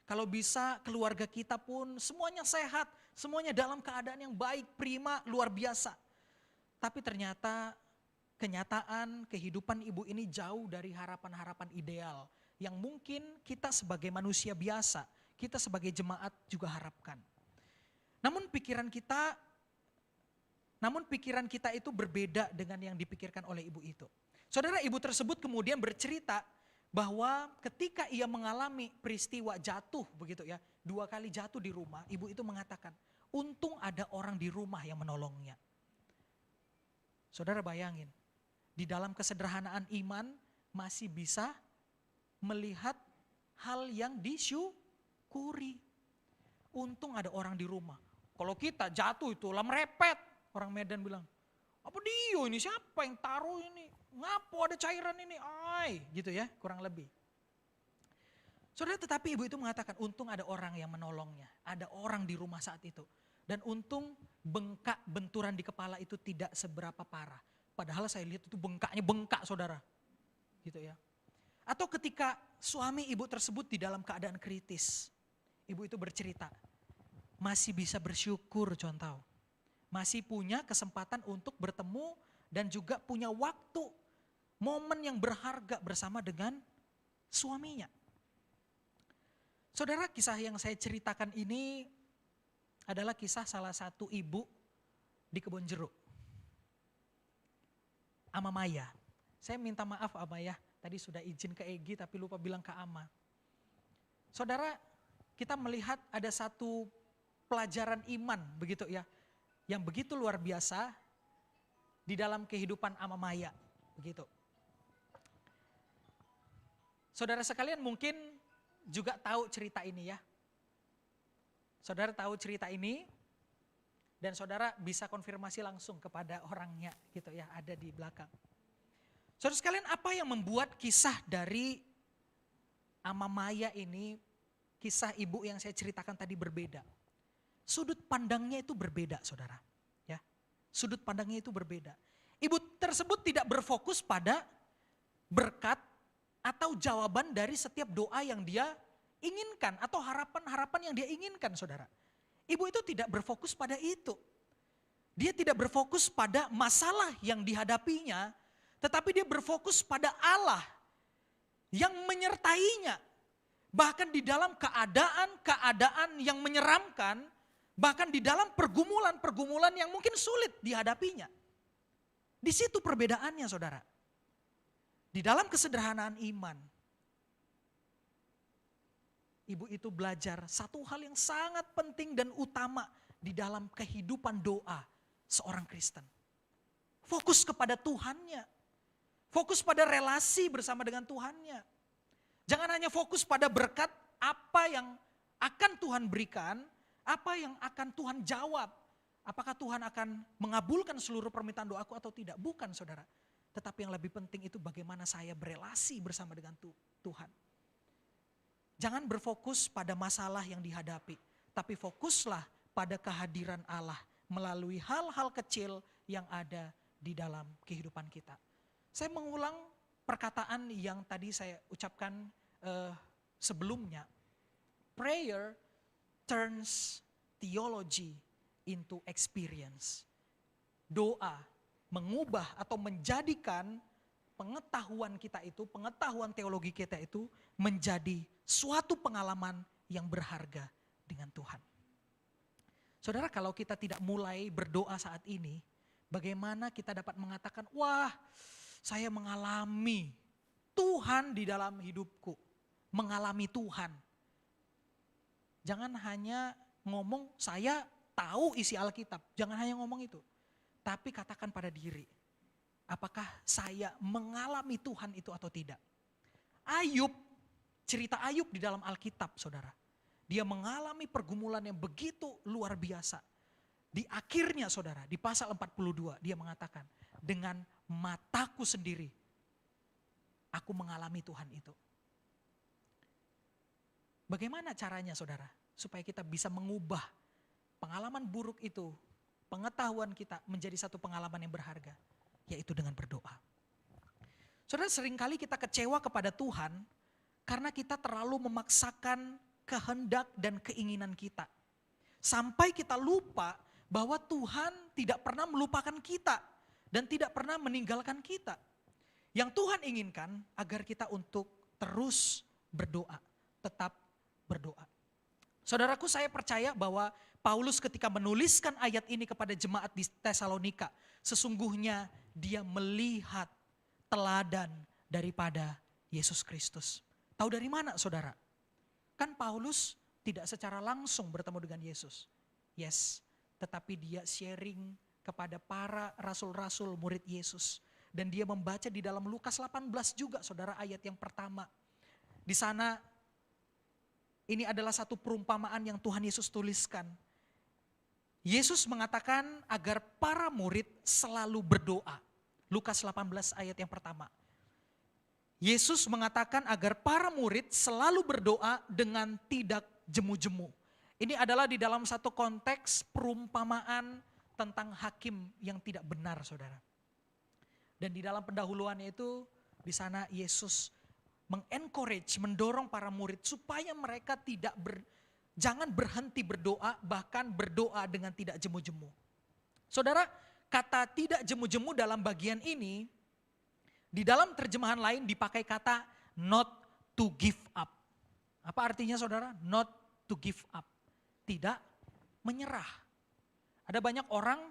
Speaker 4: Kalau bisa keluarga kita pun semuanya sehat, semuanya dalam keadaan yang baik, prima, luar biasa. Tapi ternyata kenyataan kehidupan ibu ini jauh dari harapan-harapan ideal yang mungkin kita sebagai manusia biasa, kita sebagai jemaat juga harapkan. Namun pikiran kita itu berbeda dengan yang dipikirkan oleh ibu itu. Saudara, ibu tersebut kemudian bercerita bahwa ketika ia mengalami peristiwa jatuh begitu ya, 2 kali jatuh di rumah, ibu itu mengatakan, untung ada orang di rumah yang menolongnya. Saudara bayangin, di dalam kesederhanaan iman masih bisa melihat hal yang disyukuri. Untung ada orang di rumah. Kalau kita jatuh itu lah merepet. Orang Medan bilang, apa dia ini, siapa yang taruh ini? Ngapo ada cairan ini? Ay, gitu ya, kurang lebih. Saudara, tetapi ibu itu mengatakan untung ada orang yang menolongnya. Ada orang di rumah saat itu. Dan untung bengkak benturan di kepala itu tidak seberapa parah. Padahal saya lihat itu bengkaknya bengkak, saudara. Gitu ya. Atau ketika suami ibu tersebut di dalam keadaan kritis. Ibu itu bercerita, masih bisa bersyukur contoh. Masih punya kesempatan untuk bertemu dan juga punya waktu, momen yang berharga bersama dengan suaminya. Saudara, kisah yang saya ceritakan ini adalah kisah salah satu ibu di Kebon Jeruk. Ama Maya. Saya minta maaf Ama ya, tadi sudah izin ke Egi tapi lupa bilang ke Ama. Saudara, kita melihat ada satu pelajaran iman begitu ya, yang begitu luar biasa di dalam kehidupan Ama Maya, begitu. Saudara sekalian mungkin juga tahu cerita ini ya. Saudara tahu cerita ini dan saudara bisa konfirmasi langsung kepada orangnya gitu ya, ada di belakang. Saudara sekalian, apa yang membuat kisah dari Ama Maya ini, kisah ibu yang saya ceritakan tadi berbeda? Sudut pandangnya itu berbeda, saudara. Ya, sudut pandangnya itu berbeda. Ibu tersebut tidak berfokus pada berkat atau jawaban dari setiap doa yang dia inginkan atau harapan-harapan yang dia inginkan, saudara. Ibu itu tidak berfokus pada itu. Dia tidak berfokus pada masalah yang dihadapinya, tetapi dia berfokus pada Allah yang menyertainya. Bahkan di dalam keadaan yang menyeramkan, bahkan di dalam pergumulan-pergumulan yang mungkin sulit dihadapinya. Di situ perbedaannya, saudara. Di dalam kesederhanaan iman, ibu itu belajar satu hal yang sangat penting dan utama di dalam kehidupan doa seorang Kristen. Fokus kepada Tuhannya. Fokus pada relasi bersama dengan Tuhannya. Jangan hanya fokus pada berkat apa yang akan Tuhan berikan, apa yang akan Tuhan jawab. Apakah Tuhan akan mengabulkan seluruh permintaan doaku atau tidak? Bukan saudara. Tetapi yang lebih penting itu bagaimana saya berelasi bersama dengan Tuhan. Jangan berfokus pada masalah yang dihadapi. Tapi fokuslah pada kehadiran Allah melalui hal-hal kecil yang ada di dalam kehidupan kita. Saya mengulang perkataan yang tadi saya ucapkan sebelumnya. Prayer turns theology into experience. Doa mengubah atau menjadikan pengetahuan kita itu, pengetahuan teologi kita itu menjadi suatu pengalaman yang berharga dengan Tuhan. Saudara, kalau kita tidak mulai berdoa saat ini, bagaimana kita dapat mengatakan, wah saya mengalami Tuhan di dalam hidupku, mengalami Tuhan. Jangan hanya ngomong saya tahu isi Alkitab, jangan hanya ngomong itu. Tapi katakan pada diri, apakah saya mengalami Tuhan itu atau tidak? Ayub, cerita Ayub di dalam Alkitab saudara. Dia mengalami pergumulan yang begitu luar biasa. Di akhirnya saudara, di pasal 42 dia mengatakan, dengan mataku sendiri aku mengalami Tuhan itu. Bagaimana caranya saudara? Supaya kita bisa mengubah pengalaman buruk itu, pengetahuan kita menjadi satu pengalaman yang berharga, yaitu dengan berdoa. Saudara, seringkali kita kecewa kepada Tuhan karena kita terlalu memaksakan kehendak dan keinginan kita. Sampai kita lupa bahwa Tuhan tidak pernah melupakan kita dan tidak pernah meninggalkan kita. Yang Tuhan inginkan agar kita untuk terus berdoa, tetap berdoa. Saudaraku, saya percaya bahwa Paulus ketika menuliskan ayat ini kepada jemaat di Tesalonika, sesungguhnya dia melihat teladan daripada Yesus Kristus. Tahu dari mana saudara? Kan Paulus tidak secara langsung bertemu dengan Yesus. Yes, tetapi dia sharing kepada para rasul-rasul murid Yesus. Dan dia membaca di dalam Lukas 18 juga saudara, ayat yang pertama. Di sana ini adalah satu perumpamaan yang Tuhan Yesus tuliskan. Yesus mengatakan agar para murid selalu berdoa. Lukas 18 ayat yang pertama. Yesus mengatakan agar para murid selalu berdoa dengan tidak jemu-jemu. Ini adalah di dalam satu konteks perumpamaan tentang hakim yang tidak benar saudara. Dan di dalam pendahuluannya itu di sana Yesus mengencourage, mendorong para murid supaya mereka jangan berhenti berdoa, bahkan berdoa dengan tidak jemu-jemu. Saudara, kata tidak jemu-jemu dalam bagian ini, di dalam terjemahan lain dipakai kata not to give up. Apa artinya saudara? Not to give up. Tidak menyerah. Ada banyak orang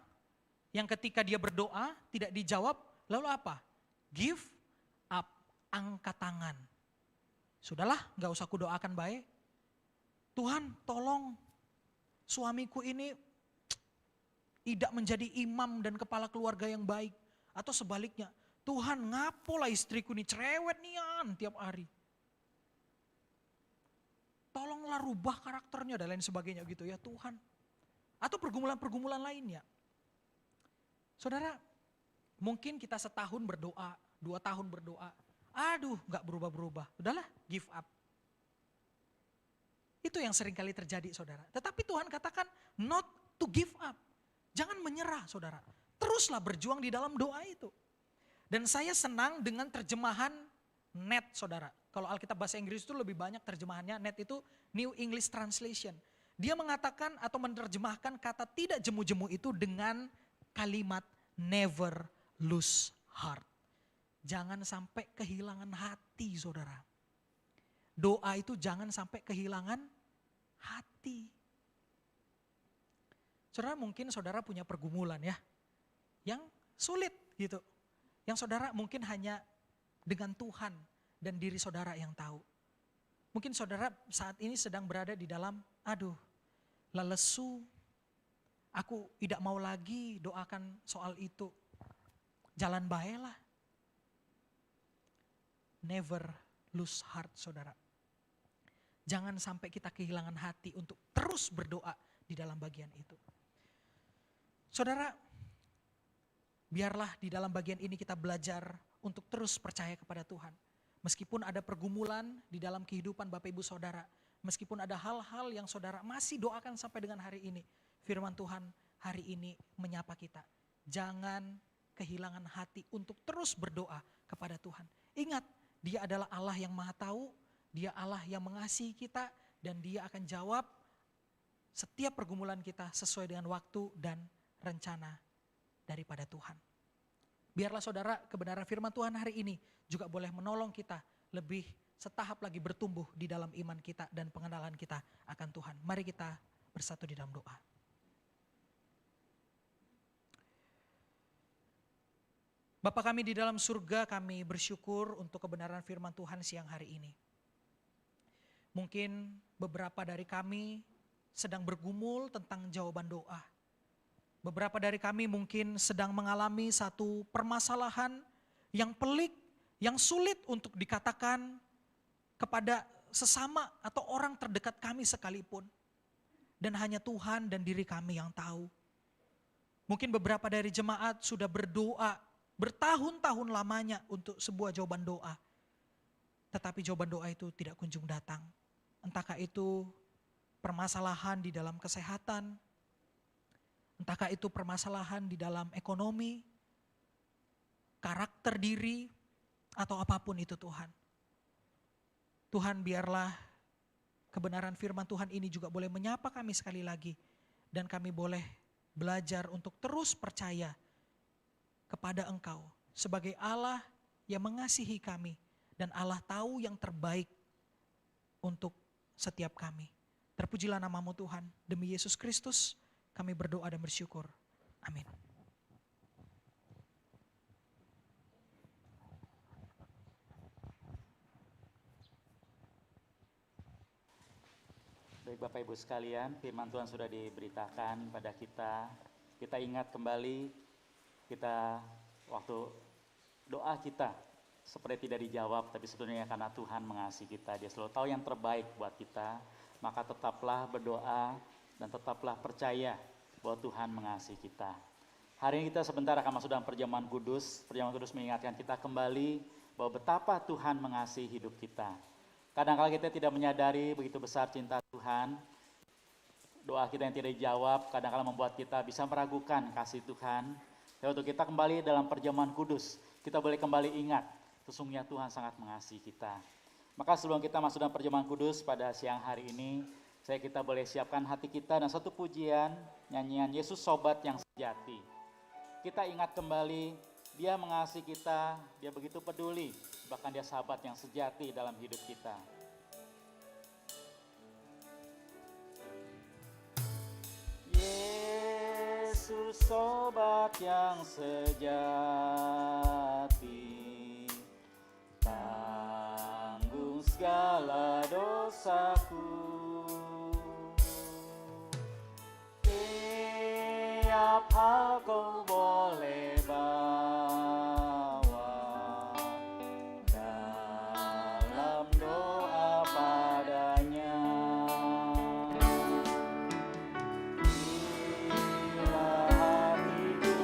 Speaker 4: yang ketika dia berdoa tidak dijawab, lalu apa? Give up, angkat tangan. Sudahlah, gak usah kudoakan baik. Tuhan tolong suamiku ini tidak menjadi imam dan kepala keluarga yang baik. Atau sebaliknya, Tuhan ngapolah istriku ini cerewet nian tiap hari. Tolonglah rubah karakternya dan lain sebagainya gitu ya Tuhan. Atau pergumulan-pergumulan lainnya. Saudara, mungkin kita setahun berdoa, 2 tahun berdoa. Aduh gak berubah-berubah, udahlah give up. Itu yang seringkali terjadi saudara. Tetapi Tuhan katakan not to give up. Jangan menyerah saudara. Teruslah berjuang di dalam doa itu. Dan saya senang dengan terjemahan NET saudara. Kalau Alkitab bahasa Inggris itu lebih banyak terjemahannya, NET itu New English Translation. Dia mengatakan atau menerjemahkan kata tidak jemu-jemu itu dengan kalimat never lose heart. Jangan sampai kehilangan hati saudara. Doa itu jangan sampai kehilangan hati. Saudara, mungkin saudara punya pergumulan ya, yang sulit gitu. Yang saudara mungkin hanya dengan Tuhan dan diri saudara yang tahu. Mungkin saudara saat ini sedang berada di dalam, aduh lesu, aku tidak mau lagi doakan soal itu. Jalan baiklah. Never lose heart saudara. Jangan sampai kita kehilangan hati untuk terus berdoa di dalam bagian itu. Saudara, biarlah di dalam bagian ini kita belajar untuk terus percaya kepada Tuhan. Meskipun ada pergumulan di dalam kehidupan Bapak Ibu Saudara, meskipun ada hal-hal yang saudara masih doakan sampai dengan hari ini, firman Tuhan hari ini menyapa kita. Jangan kehilangan hati untuk terus berdoa kepada Tuhan. Ingat, Dia adalah Allah yang Maha Tahu, Dia Allah yang mengasihi kita, dan Dia akan jawab setiap pergumulan kita sesuai dengan waktu dan rencana daripada Tuhan. Biarlah saudara, kebenaran firman Tuhan hari ini juga boleh menolong kita lebih setahap lagi bertumbuh di dalam iman kita dan pengenalan kita akan Tuhan. Mari kita bersatu di dalam doa. Bapa kami di dalam surga, kami bersyukur untuk kebenaran firman Tuhan siang hari ini. Mungkin beberapa dari kami sedang bergumul tentang jawaban doa. Beberapa dari kami mungkin sedang mengalami satu permasalahan yang pelik, yang sulit untuk dikatakan kepada sesama atau orang terdekat kami sekalipun. Dan hanya Tuhan dan diri kami yang tahu. Mungkin beberapa dari jemaat sudah berdoa bertahun-tahun lamanya untuk sebuah jawaban doa. Tetapi jawaban doa itu tidak kunjung datang. Entahkah itu permasalahan di dalam kesehatan, entahkah itu permasalahan di dalam ekonomi, karakter diri, atau apapun itu Tuhan. Tuhan, biarlah kebenaran firman Tuhan ini juga boleh menyapa kami sekali lagi. Dan kami boleh belajar untuk terus percaya kepada Engkau sebagai Allah yang mengasihi kami. Dan Allah tahu yang terbaik untuk setiap kami. Terpujilah nama-Mu Tuhan, demi Yesus Kristus kami berdoa dan bersyukur. Amin.
Speaker 3: Baik Bapak Ibu sekalian, firman Tuhan sudah diberitakan pada kita. Kita ingat kembali, kita waktu doa kita seperti tidak dijawab, tapi sebetulnya karena Tuhan mengasihi kita. Dia selalu tahu yang terbaik buat kita, maka tetaplah berdoa dan tetaplah percaya bahwa Tuhan mengasihi kita. Hari ini kita sebentar akan masuk dalam perjamuan kudus. Perjamuan kudus mengingatkan kita kembali bahwa betapa Tuhan mengasihi hidup kita. Kadang-kala kita tidak menyadari begitu besar cinta Tuhan. Doa kita yang tidak dijawab kadang-kala membuat kita bisa meragukan kasih Tuhan. Dan untuk kita kembali dalam perjamuan kudus, kita boleh kembali ingat sesungguhnya Tuhan sangat mengasihi kita. Maka sebelum kita masuk dalam perjamuan kudus pada siang hari ini, kita boleh siapkan hati kita dan satu pujian, nyanyian Yesus Sobat yang Sejati. Kita ingat kembali, Dia mengasihi kita, Dia begitu peduli, bahkan Dia sahabat yang sejati dalam hidup kita. Yesus Sobat yang sejati, tanggung segala dosaku. Tiap hal kau boleh bawa dalam doa padanya. Bila hatiku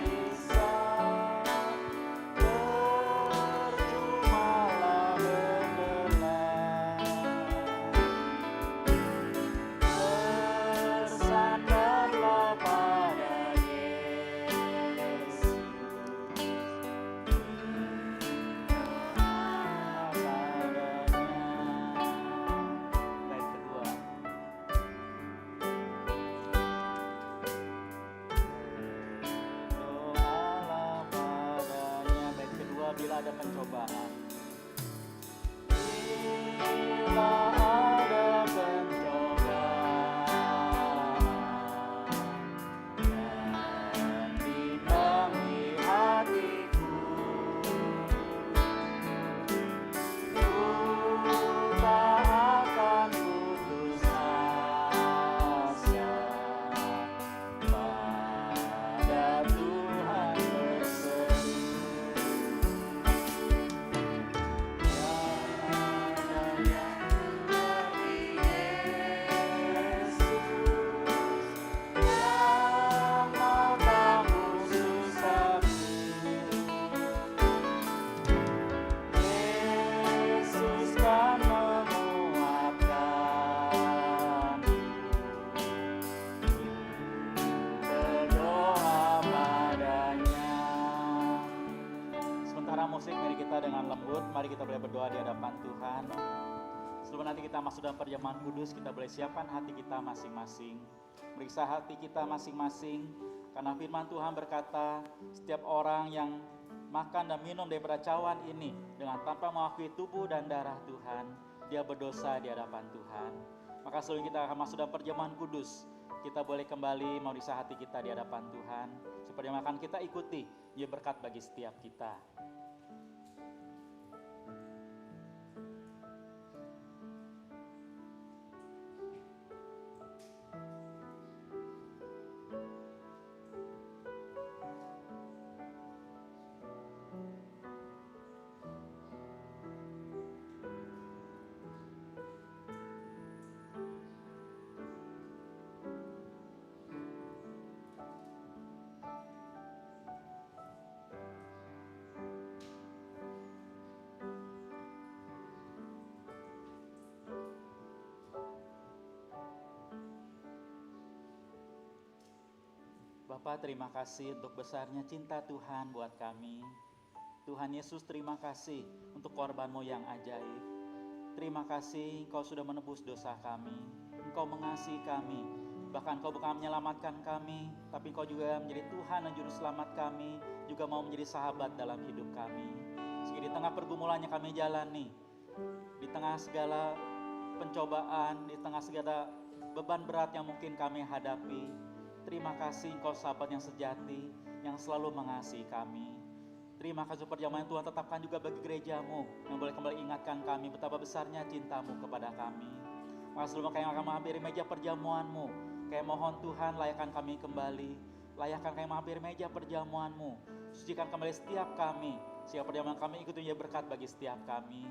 Speaker 3: gelisah, percumalah berbenah. Bersandarlah pada Yesus. Bait kedua. Berdoalah padanya. Bait kedua, bila ada pencobaan. Bila ada pencobaan dan bimbang di hatiku, ku tak akan putus asa, pada Tuhan berseru. kita dengan lembut, mari kita boleh berdoa di hadapan Tuhan. Sebelum nanti kita masuk dalam perjamuan kudus, kita boleh siapkan hati kita masing-masing. Periksa hati kita masing-masing, karena firman Tuhan berkata, setiap orang yang makan dan minum daripada cawan ini dengan tanpa mengakui tubuh dan darah Tuhan, dia berdosa di hadapan Tuhan. Maka sebelum kita akan masuk dalam perjamuan kudus, kita boleh kembali memeriksa hati kita di hadapan Tuhan, supaya makan kita ikuti, dia berkat bagi setiap kita. Bapa, terima kasih untuk besarnya cinta Tuhan buat kami. Tuhan Yesus, terima kasih untuk korban-Mu yang ajaib. Terima kasih Engkau sudah menebus dosa kami. Engkau mengasihi kami. Bahkan Engkau bukan menyelamatkan kami, tapi Engkau juga menjadi Tuhan dan Juru Selamat kami, juga mau menjadi sahabat dalam hidup kami. Sehingga di tengah pergumulan yang kami jalani, di tengah segala pencobaan, di tengah segala beban berat yang mungkin kami hadapi, terima kasih Engkau sahabat yang sejati, yang selalu mengasihi kami. Terima kasih perjamuan yang Tuhan tetapkan juga bagi gereja-Mu, yang boleh kembali ingatkan kami betapa besarnya cinta-Mu kepada kami. Maka sebelum kami akan menghampiri meja perjamuan-Mu, kami mohon Tuhan layakkan kami kembali, layakkan kami menghampiri meja perjamuan-Mu, sucikan kembali setiap kami, sehingga perjamuan kami ikut menjadi berkat bagi setiap kami.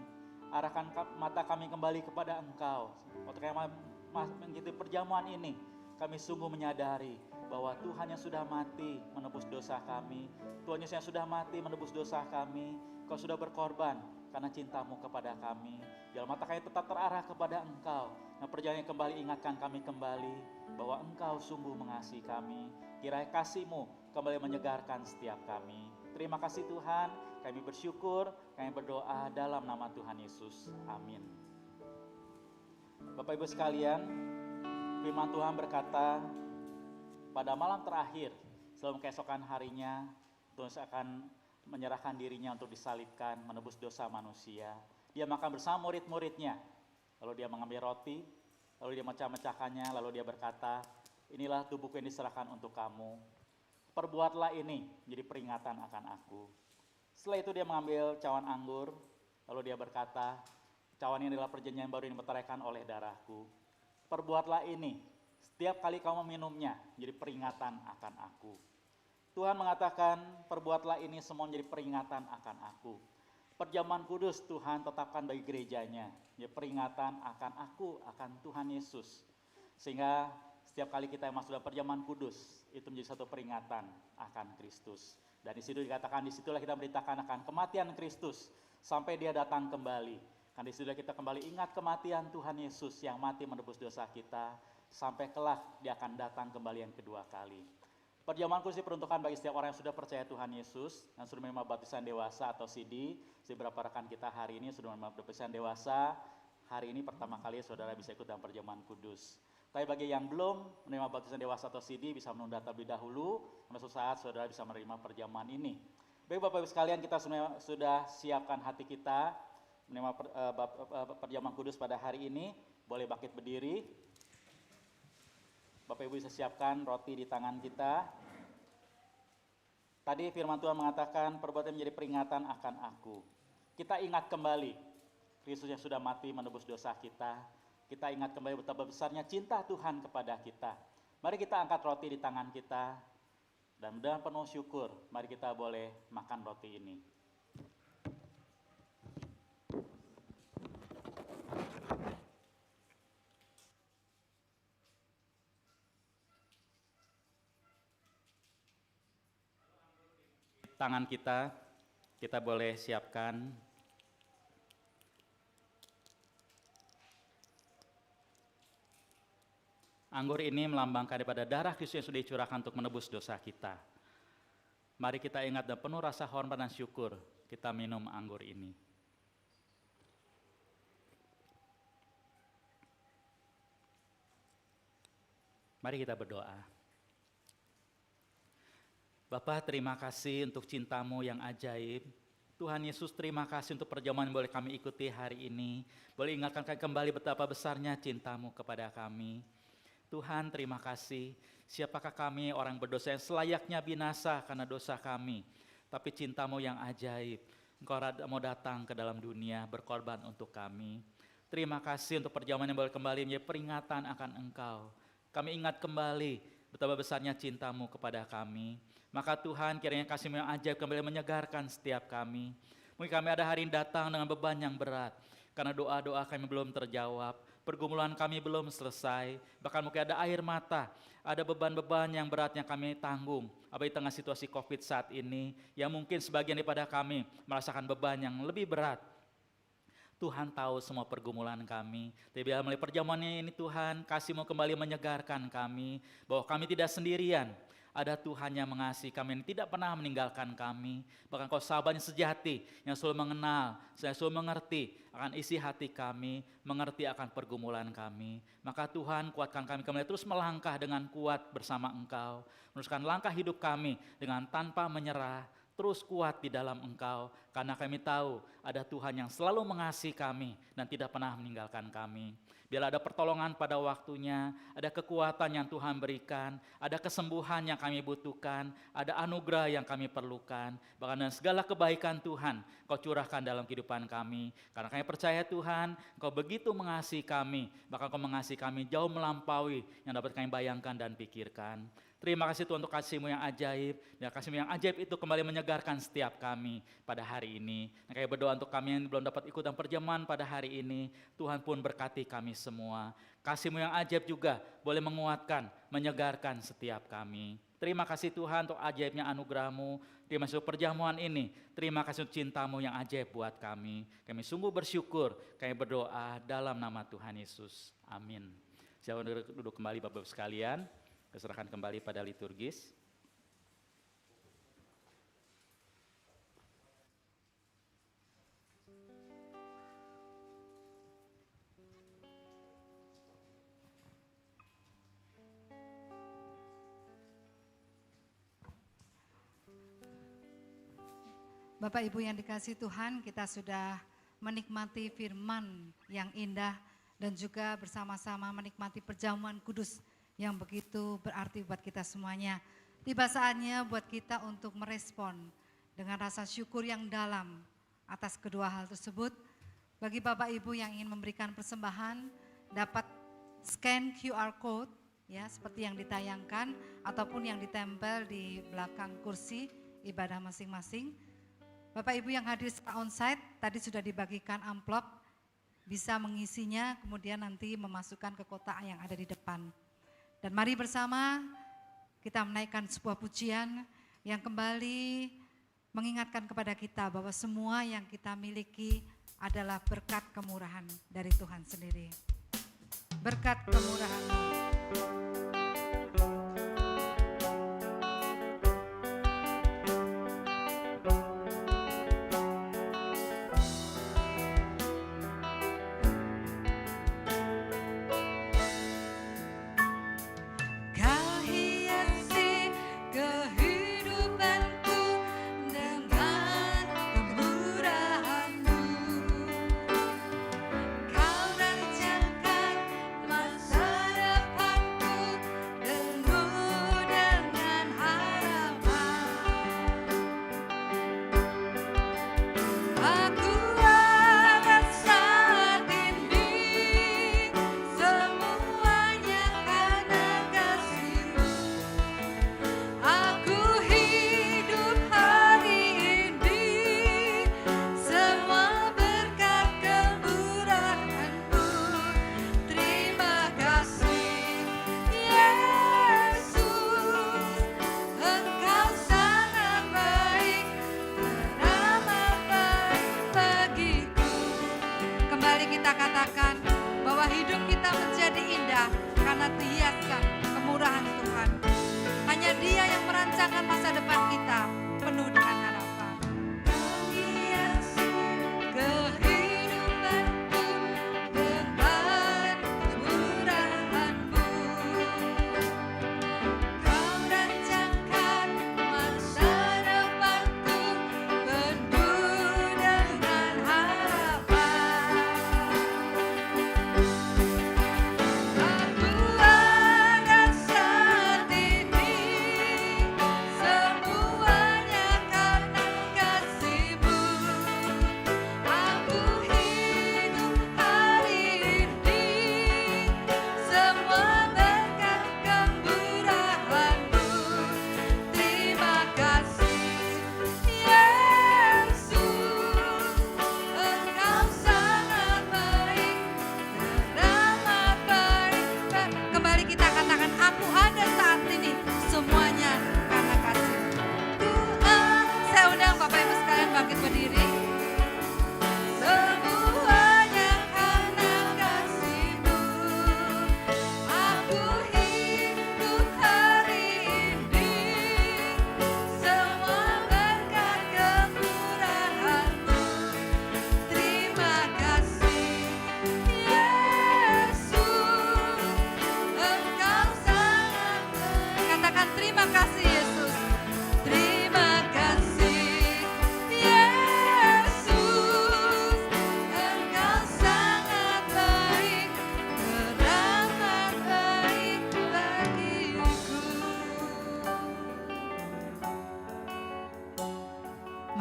Speaker 3: Arahkan mata kami kembali kepada Engkau, waktu kami mengikuti perjamuan ini, kami sungguh menyadari bahwa Tuhan yang sudah mati menebus dosa kami, Tuhan Yesus yang sudah mati menebus dosa kami, Kau sudah berkorban karena cinta-Mu kepada kami. Biar mata kami tetap terarah kepada Engkau, yang perjalanan kembali ingatkan kami kembali bahwa Engkau sungguh mengasihi kami. Kiranya kasih-Mu kembali menyegarkan setiap kami. Terima kasih Tuhan, kami bersyukur, kami berdoa dalam nama Tuhan Yesus. Amin. Bapak Ibu sekalian, firman Tuhan berkata, pada malam terakhir sebelum keesokan harinya, Tuhan akan menyerahkan dirinya untuk disalibkan, menebus dosa manusia. Dia makan bersama murid-muridnya, lalu dia mengambil roti, lalu dia mecah-mecahkannya, lalu dia berkata, inilah tubuhku yang diserahkan untuk kamu. Perbuatlah ini menjadi peringatan akan aku. Setelah itu dia mengambil cawan anggur, lalu dia berkata, cawan ini adalah perjanjian baru yang dimeteraikan oleh darahku. Perbuatlah ini setiap kali kamu meminumnya menjadi peringatan akan aku. Tuhan mengatakan, perbuatlah ini semua menjadi peringatan akan aku. Perjamuan kudus Tuhan tetapkan bagi gerejanya, menjadi peringatan akan aku, akan Tuhan Yesus. Sehingga setiap kali kita masuk dalam perjamuan kudus, itu menjadi satu peringatan akan Kristus. Dan di situ dikatakan, disitulah kita memberitakan akan kematian Kristus sampai dia datang kembali. Kan disitulah kita kembali ingat kematian Tuhan Yesus yang mati menebus dosa kita, sampai kelak dia akan datang kembali yang kedua kali. Perjamuan kudus diperuntukkan bagi setiap orang yang sudah percaya Tuhan Yesus, yang sudah menerima baptisan dewasa atau CD. Beberapa rekan kita hari ini sudah menerima baptisan dewasa. Hari ini pertama kali saudara bisa ikut dalam perjamuan kudus. Tapi bagi yang belum menerima baptisan dewasa atau CD, bisa menunda terlebih dahulu, suatu saat saudara bisa menerima perjamuan ini. Baik Bapak Ibu sekalian, kita sudah siapkan hati kita menerima perjamuan kudus pada hari ini. Boleh bangkit berdiri. Bapak Ibu bisa siapkan roti di tangan kita. Tadi firman Tuhan mengatakan perbuatan menjadi peringatan akan aku. Kita ingat kembali Kristus yang sudah mati menebus dosa kita. Kita ingat kembali betapa besarnya cinta Tuhan kepada kita. Mari kita angkat roti di tangan kita. Dan dengan penuh syukur, mari kita boleh makan roti ini. Tangan kita boleh siapkan. Anggur ini melambangkan daripada darah Kristus yang sudah dicurahkan untuk menebus dosa kita. Mari kita ingat dan penuh rasa hormat dan syukur kita minum anggur ini. Mari kita berdoa. Bapa, terima kasih untuk cinta-Mu yang ajaib. Tuhan Yesus, terima kasih untuk perjamuan yang boleh kami ikuti hari ini. Boleh ingatkan kembali betapa besarnya cinta-Mu kepada kami. Tuhan, terima kasih. Siapakah kami orang berdosa yang selayaknya binasa karena dosa kami. Tapi cinta-Mu yang ajaib. Engkau mau datang ke dalam dunia berkorban untuk kami. Terima kasih untuk perjamuan yang boleh kembali menjadi peringatan akan Engkau. Kami ingat kembali betapa besarnya cinta-Mu kepada kami. Maka Tuhan, kiranya kasih-Mu yang ajaib kembali menyegarkan setiap kami. Mungkin kami ada hari ini datang dengan beban yang berat. Karena doa-doa kami belum terjawab. Pergumulan kami belum selesai. Bahkan mungkin ada air mata. Ada beban-beban yang berat yang kami tanggung. Apalagi di tengah situasi COVID saat ini. Yang mungkin sebagian daripada kami merasakan beban yang lebih berat. Tuhan tahu semua pergumulan kami. Tapi biar melalui perjamuan ini Tuhan, kasih-Mu kembali menyegarkan kami. Bahwa kami tidak sendirian. Ada Tuhan yang mengasihi kami, yang tidak pernah meninggalkan kami. Bahkan Kau sahabat yang sejati, yang selalu mengenal, yang selalu mengerti akan isi hati kami, mengerti akan pergumulan kami. Maka Tuhan, kuatkan kami kembali terus melangkah dengan kuat bersama Engkau. Meneruskan langkah hidup kami dengan tanpa menyerah, terus kuat di dalam Engkau. Karena kami tahu ada Tuhan yang selalu mengasihi kami dan tidak pernah meninggalkan kami. Biarlah ada pertolongan pada waktunya, ada kekuatan yang Tuhan berikan, ada kesembuhan yang kami butuhkan, ada anugerah yang kami perlukan. Bahkan dengan segala kebaikan Tuhan, Kau curahkan dalam kehidupan kami. Karena kami percaya Tuhan, Kau begitu mengasihi kami, bahkan Kau mengasihi kami jauh melampaui yang dapat kami bayangkan dan pikirkan. Terima kasih Tuhan untuk kasih-Mu yang ajaib. Dan kasih-Mu yang ajaib itu kembali menyegarkan setiap kami pada hari ini. Dan kami berdoa untuk kami yang belum dapat ikutan perjamuan pada hari ini. Tuhan pun berkati kami semua. Kasih-Mu yang ajaib juga boleh menguatkan, menyegarkan setiap kami. Terima kasih Tuhan untuk ajaibnya anugerah-Mu. Terima kasih untuk perjamuan ini. Terima kasih untuk cinta-Mu yang ajaib buat kami. Kami sungguh bersyukur. Kami berdoa dalam nama Tuhan Yesus. Amin. Silakan duduk kembali Bapak-Ibu sekalian. Diserahkan kembali pada liturgis.
Speaker 1: Bapak Ibu yang dikasihi Tuhan, kita sudah menikmati firman yang indah dan juga bersama-sama menikmati perjamuan kudus yang begitu berarti buat kita semuanya. Tiba saatnya buat kita untuk merespon dengan rasa syukur yang dalam atas kedua hal tersebut. Bagi Bapak Ibu yang ingin memberikan persembahan, dapat scan QR code ya seperti yang ditayangkan ataupun yang ditempel di belakang kursi ibadah masing-masing. Bapak Ibu yang hadir secara onsite, tadi sudah dibagikan amplop, bisa mengisinya kemudian nanti memasukkan ke kotak yang ada di depan. Dan mari bersama kita menaikkan sebuah pujian yang kembali mengingatkan kepada kita bahwa semua yang kita miliki adalah berkat kemurahan dari Tuhan sendiri. Berkat kemurahan-Mu.
Speaker 5: Kau rancangan masa depanku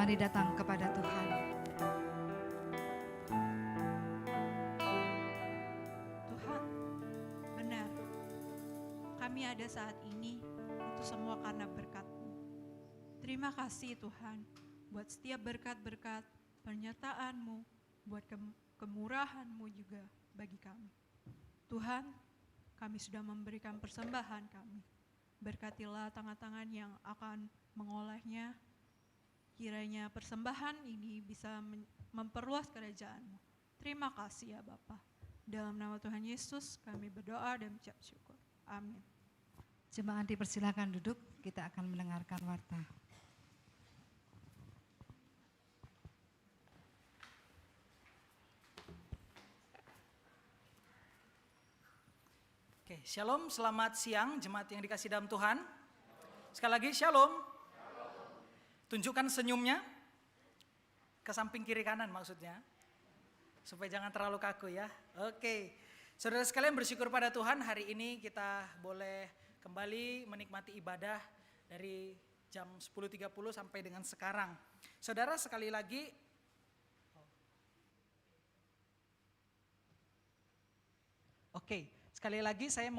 Speaker 1: Mari datang kepada Tuhan.
Speaker 5: Tuhan, benar. Kami ada saat ini untuk semua karena berkat-Mu. Terima kasih Tuhan buat setiap berkat-berkat pernyataan-Mu, buat kemurahan-Mu juga bagi kami. Tuhan, kami sudah memberikan persembahan kami. Berkatilah tangan-tangan yang akan mengolahnya. Kiranya persembahan ini bisa memperluas kerajaan-Mu. Terima kasih ya Bapa. Dalam nama Tuhan Yesus kami berdoa dan mengucap syukur. Amin.
Speaker 1: Jemaat dipersilakan duduk, kita akan mendengarkan warta.
Speaker 4: Oke, shalom, selamat siang jemaat yang dikasih dalam Tuhan. Sekali lagi shalom. Tunjukkan senyumnya ke samping kiri kanan maksudnya. Supaya jangan terlalu kaku ya. Oke, saudara sekalian bersyukur pada Tuhan hari ini kita boleh kembali menikmati ibadah dari jam 10.30 sampai dengan sekarang. Saudara sekali lagi, oke. Sekali lagi saya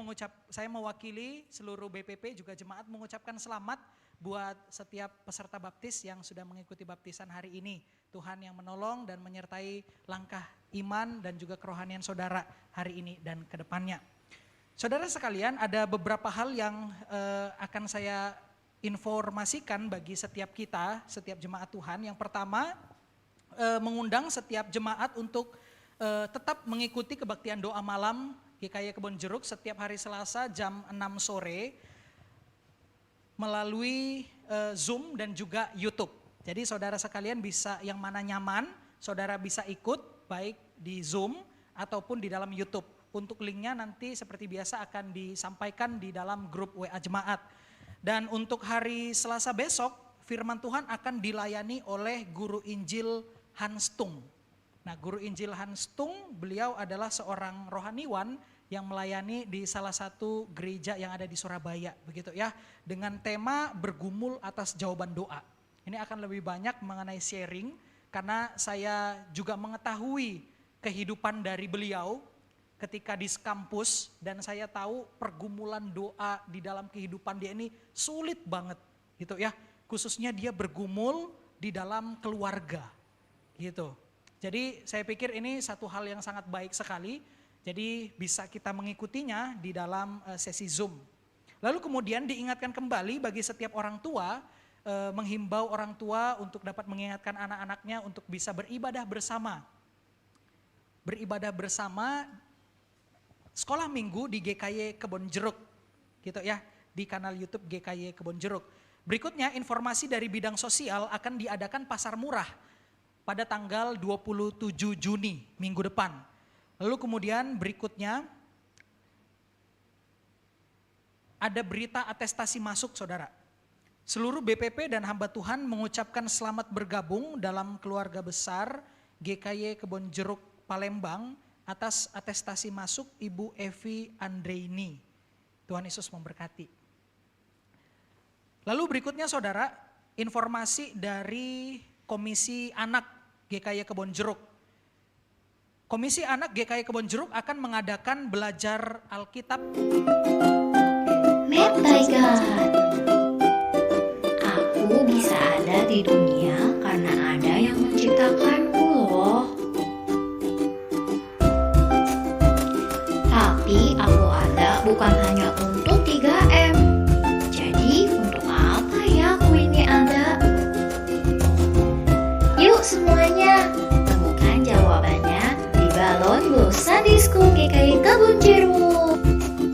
Speaker 4: mewakili seluruh BPP juga jemaat mengucapkan selamat buat setiap peserta baptis yang sudah mengikuti baptisan hari ini. Tuhan yang menolong dan menyertai langkah iman dan juga kerohanian saudara hari ini dan ke depannya. Saudara sekalian, ada beberapa hal yang akan saya informasikan bagi setiap kita, setiap jemaat Tuhan. Yang pertama, mengundang setiap jemaat untuk tetap mengikuti kebaktian doa malam GKY Kebon Jeruk setiap hari Selasa jam 6 sore melalui Zoom dan juga YouTube. Jadi saudara sekalian bisa yang mana nyaman, saudara bisa ikut baik di Zoom ataupun di dalam YouTube. Untuk linknya nanti seperti biasa akan disampaikan di dalam grup WA Jemaat. Dan untuk hari Selasa besok, firman Tuhan akan dilayani oleh Guru Injil Hans Tung. Nah, Guru Injil Hans Tung, beliau adalah seorang rohaniwan yang melayani di salah satu gereja yang ada di Surabaya, begitu ya, dengan tema bergumul atas jawaban doa. Ini akan lebih banyak mengenai sharing, karena saya juga mengetahui kehidupan dari beliau ketika di kampus, dan saya tahu pergumulan doa di dalam kehidupan dia ini sulit banget, gitu ya. Khususnya dia bergumul di dalam keluarga, gitu. Jadi saya pikir ini satu hal yang sangat baik sekali, jadi bisa kita mengikutinya di dalam sesi Zoom. Lalu kemudian diingatkan kembali bagi setiap orang tua, menghimbau orang tua untuk dapat mengingatkan anak-anaknya untuk bisa beribadah bersama. Beribadah bersama sekolah minggu di GKY Kebon Jeruk, gitu ya, di kanal YouTube GKY Kebon Jeruk. Berikutnya informasi dari bidang sosial akan diadakan pasar murah pada tanggal 27 Juni minggu depan. Lalu kemudian berikutnya ada berita atestasi masuk saudara. Seluruh BPP dan hamba Tuhan mengucapkan selamat bergabung dalam keluarga besar GKY Kebon Jeruk Palembang atas atestasi masuk Ibu Evi Andreini. Tuhan Yesus memberkati. Lalu berikutnya saudara, informasi dari Komisi Anak GKY Kebon Jeruk. Komisi Anak GKY Kebon Jeruk akan mengadakan belajar Alkitab.
Speaker 6: Made by God. Aku bisa ada di dunia karena ada yang menciptakanku loh. Tapi aku ada bukan hanya untuk 3M. Jadi untuk apa ya aku ini ada? Yuk semuanya, temukan jawabannya di Balon Bosa Disko GKY Kebon Jeruk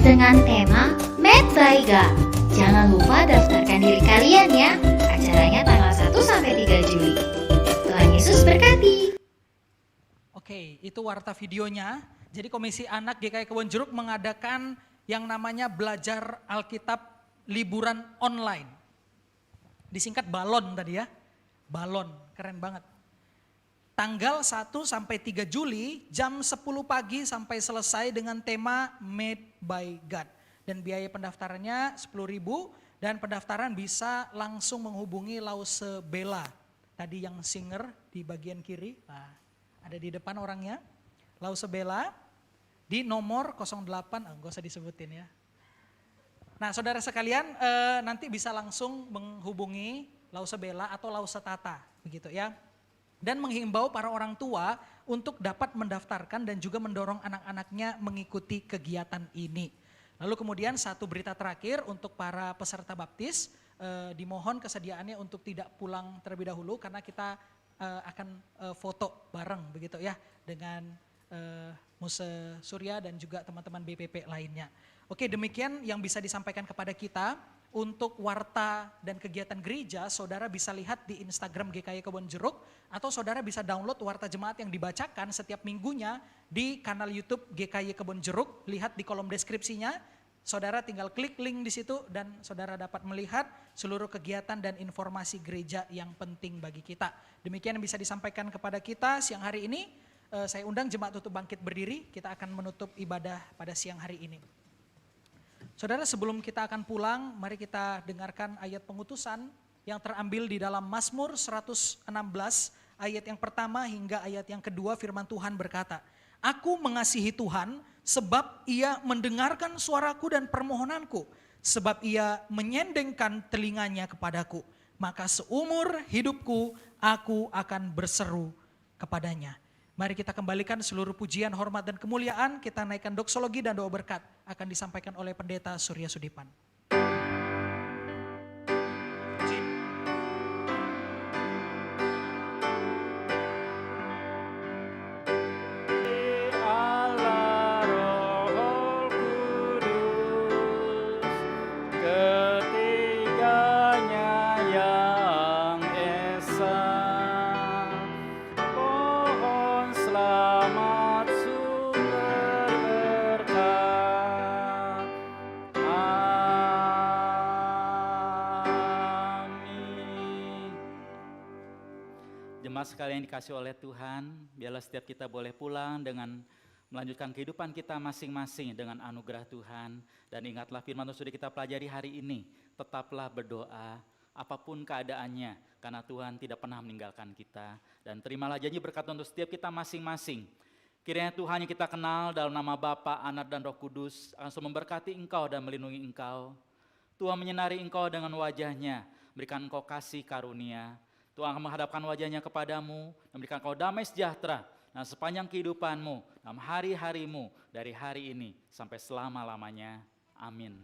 Speaker 6: dengan tema Made by God. Jangan lupa daftarkan diri kalian ya. Acaranya tanggal 1 sampai 3 Juli. Tuhan Yesus berkati.
Speaker 4: Oke, itu warta videonya. Jadi Komisi Anak GKY Kebon Jeruk mengadakan yang namanya belajar Alkitab liburan online. Disingkat balon tadi ya. Balon, keren banget. Tanggal 1 sampai 3 Juli jam 10 pagi sampai selesai dengan tema Made by God. Dan biaya pendaftarannya 10.000 dan pendaftaran bisa langsung menghubungi Lause Bella. tadi yang singer di bagian kiri, nah, ada di depan orangnya, Lausebella di nomor 08, enggak usah disebutin ya. Nah saudara sekalian nanti bisa langsung menghubungi Lausebella atau Lausetata begitu ya. Dan menghimbau para orang tua untuk dapat mendaftarkan dan juga mendorong anak-anaknya mengikuti kegiatan ini. Lalu kemudian satu berita terakhir untuk para peserta baptis, dimohon kesediaannya untuk tidak pulang terlebih dahulu karena kita akan foto bareng begitu ya dengan Muse Surya dan juga teman-teman BPP lainnya. Oke, demikian yang bisa disampaikan kepada kita. Untuk warta dan kegiatan gereja, saudara bisa lihat di Instagram GKY Kebon Jeruk, atau saudara bisa download warta jemaat yang dibacakan setiap minggunya di kanal YouTube GKY Kebon Jeruk. Lihat di kolom deskripsinya, saudara tinggal klik link di situ dan saudara dapat melihat seluruh kegiatan dan informasi gereja yang penting bagi kita. Demikian yang bisa disampaikan kepada kita siang hari ini. Saya undang jemaat untuk bangkit berdiri, kita akan menutup ibadah pada siang hari ini. Saudara, sebelum kita akan pulang, mari kita dengarkan ayat pengutusan yang terambil di dalam Mazmur 116 ayat yang pertama hingga ayat yang kedua. Firman Tuhan berkata, "Aku mengasihi Tuhan sebab ia mendengarkan suaraku dan permohonanku, sebab ia menyendengkan telinganya kepadaku. Maka seumur hidupku aku akan berseru kepadanya." Mari kita kembalikan seluruh pujian, hormat dan kemuliaan. Kita naikkan doksologi dan doa berkat akan disampaikan oleh Pendeta Surya Sudipan.
Speaker 3: Sekalian dikasih oleh Tuhan, biarlah setiap kita boleh pulang dengan melanjutkan kehidupan kita masing-masing dengan anugerah Tuhan. Dan ingatlah firman Tuhan sudah kita pelajari hari ini, tetaplah berdoa apapun keadaannya, karena Tuhan tidak pernah meninggalkan kita. Dan terimalah janji berkat untuk setiap kita masing-masing. Kiranya Tuhan yang kita kenal dalam nama Bapa, Anak dan Roh Kudus akan selalu memberkati engkau dan melindungi engkau. Tuhan menyinari engkau dengan wajahnya, berikan engkau kasih karunia. Tuhan akan menghadapkan wajahnya kepadamu dan memberikan kau damai sejahtera dan sepanjang kehidupanmu, dalam hari-harimu dari hari ini sampai selama-lamanya. Amin.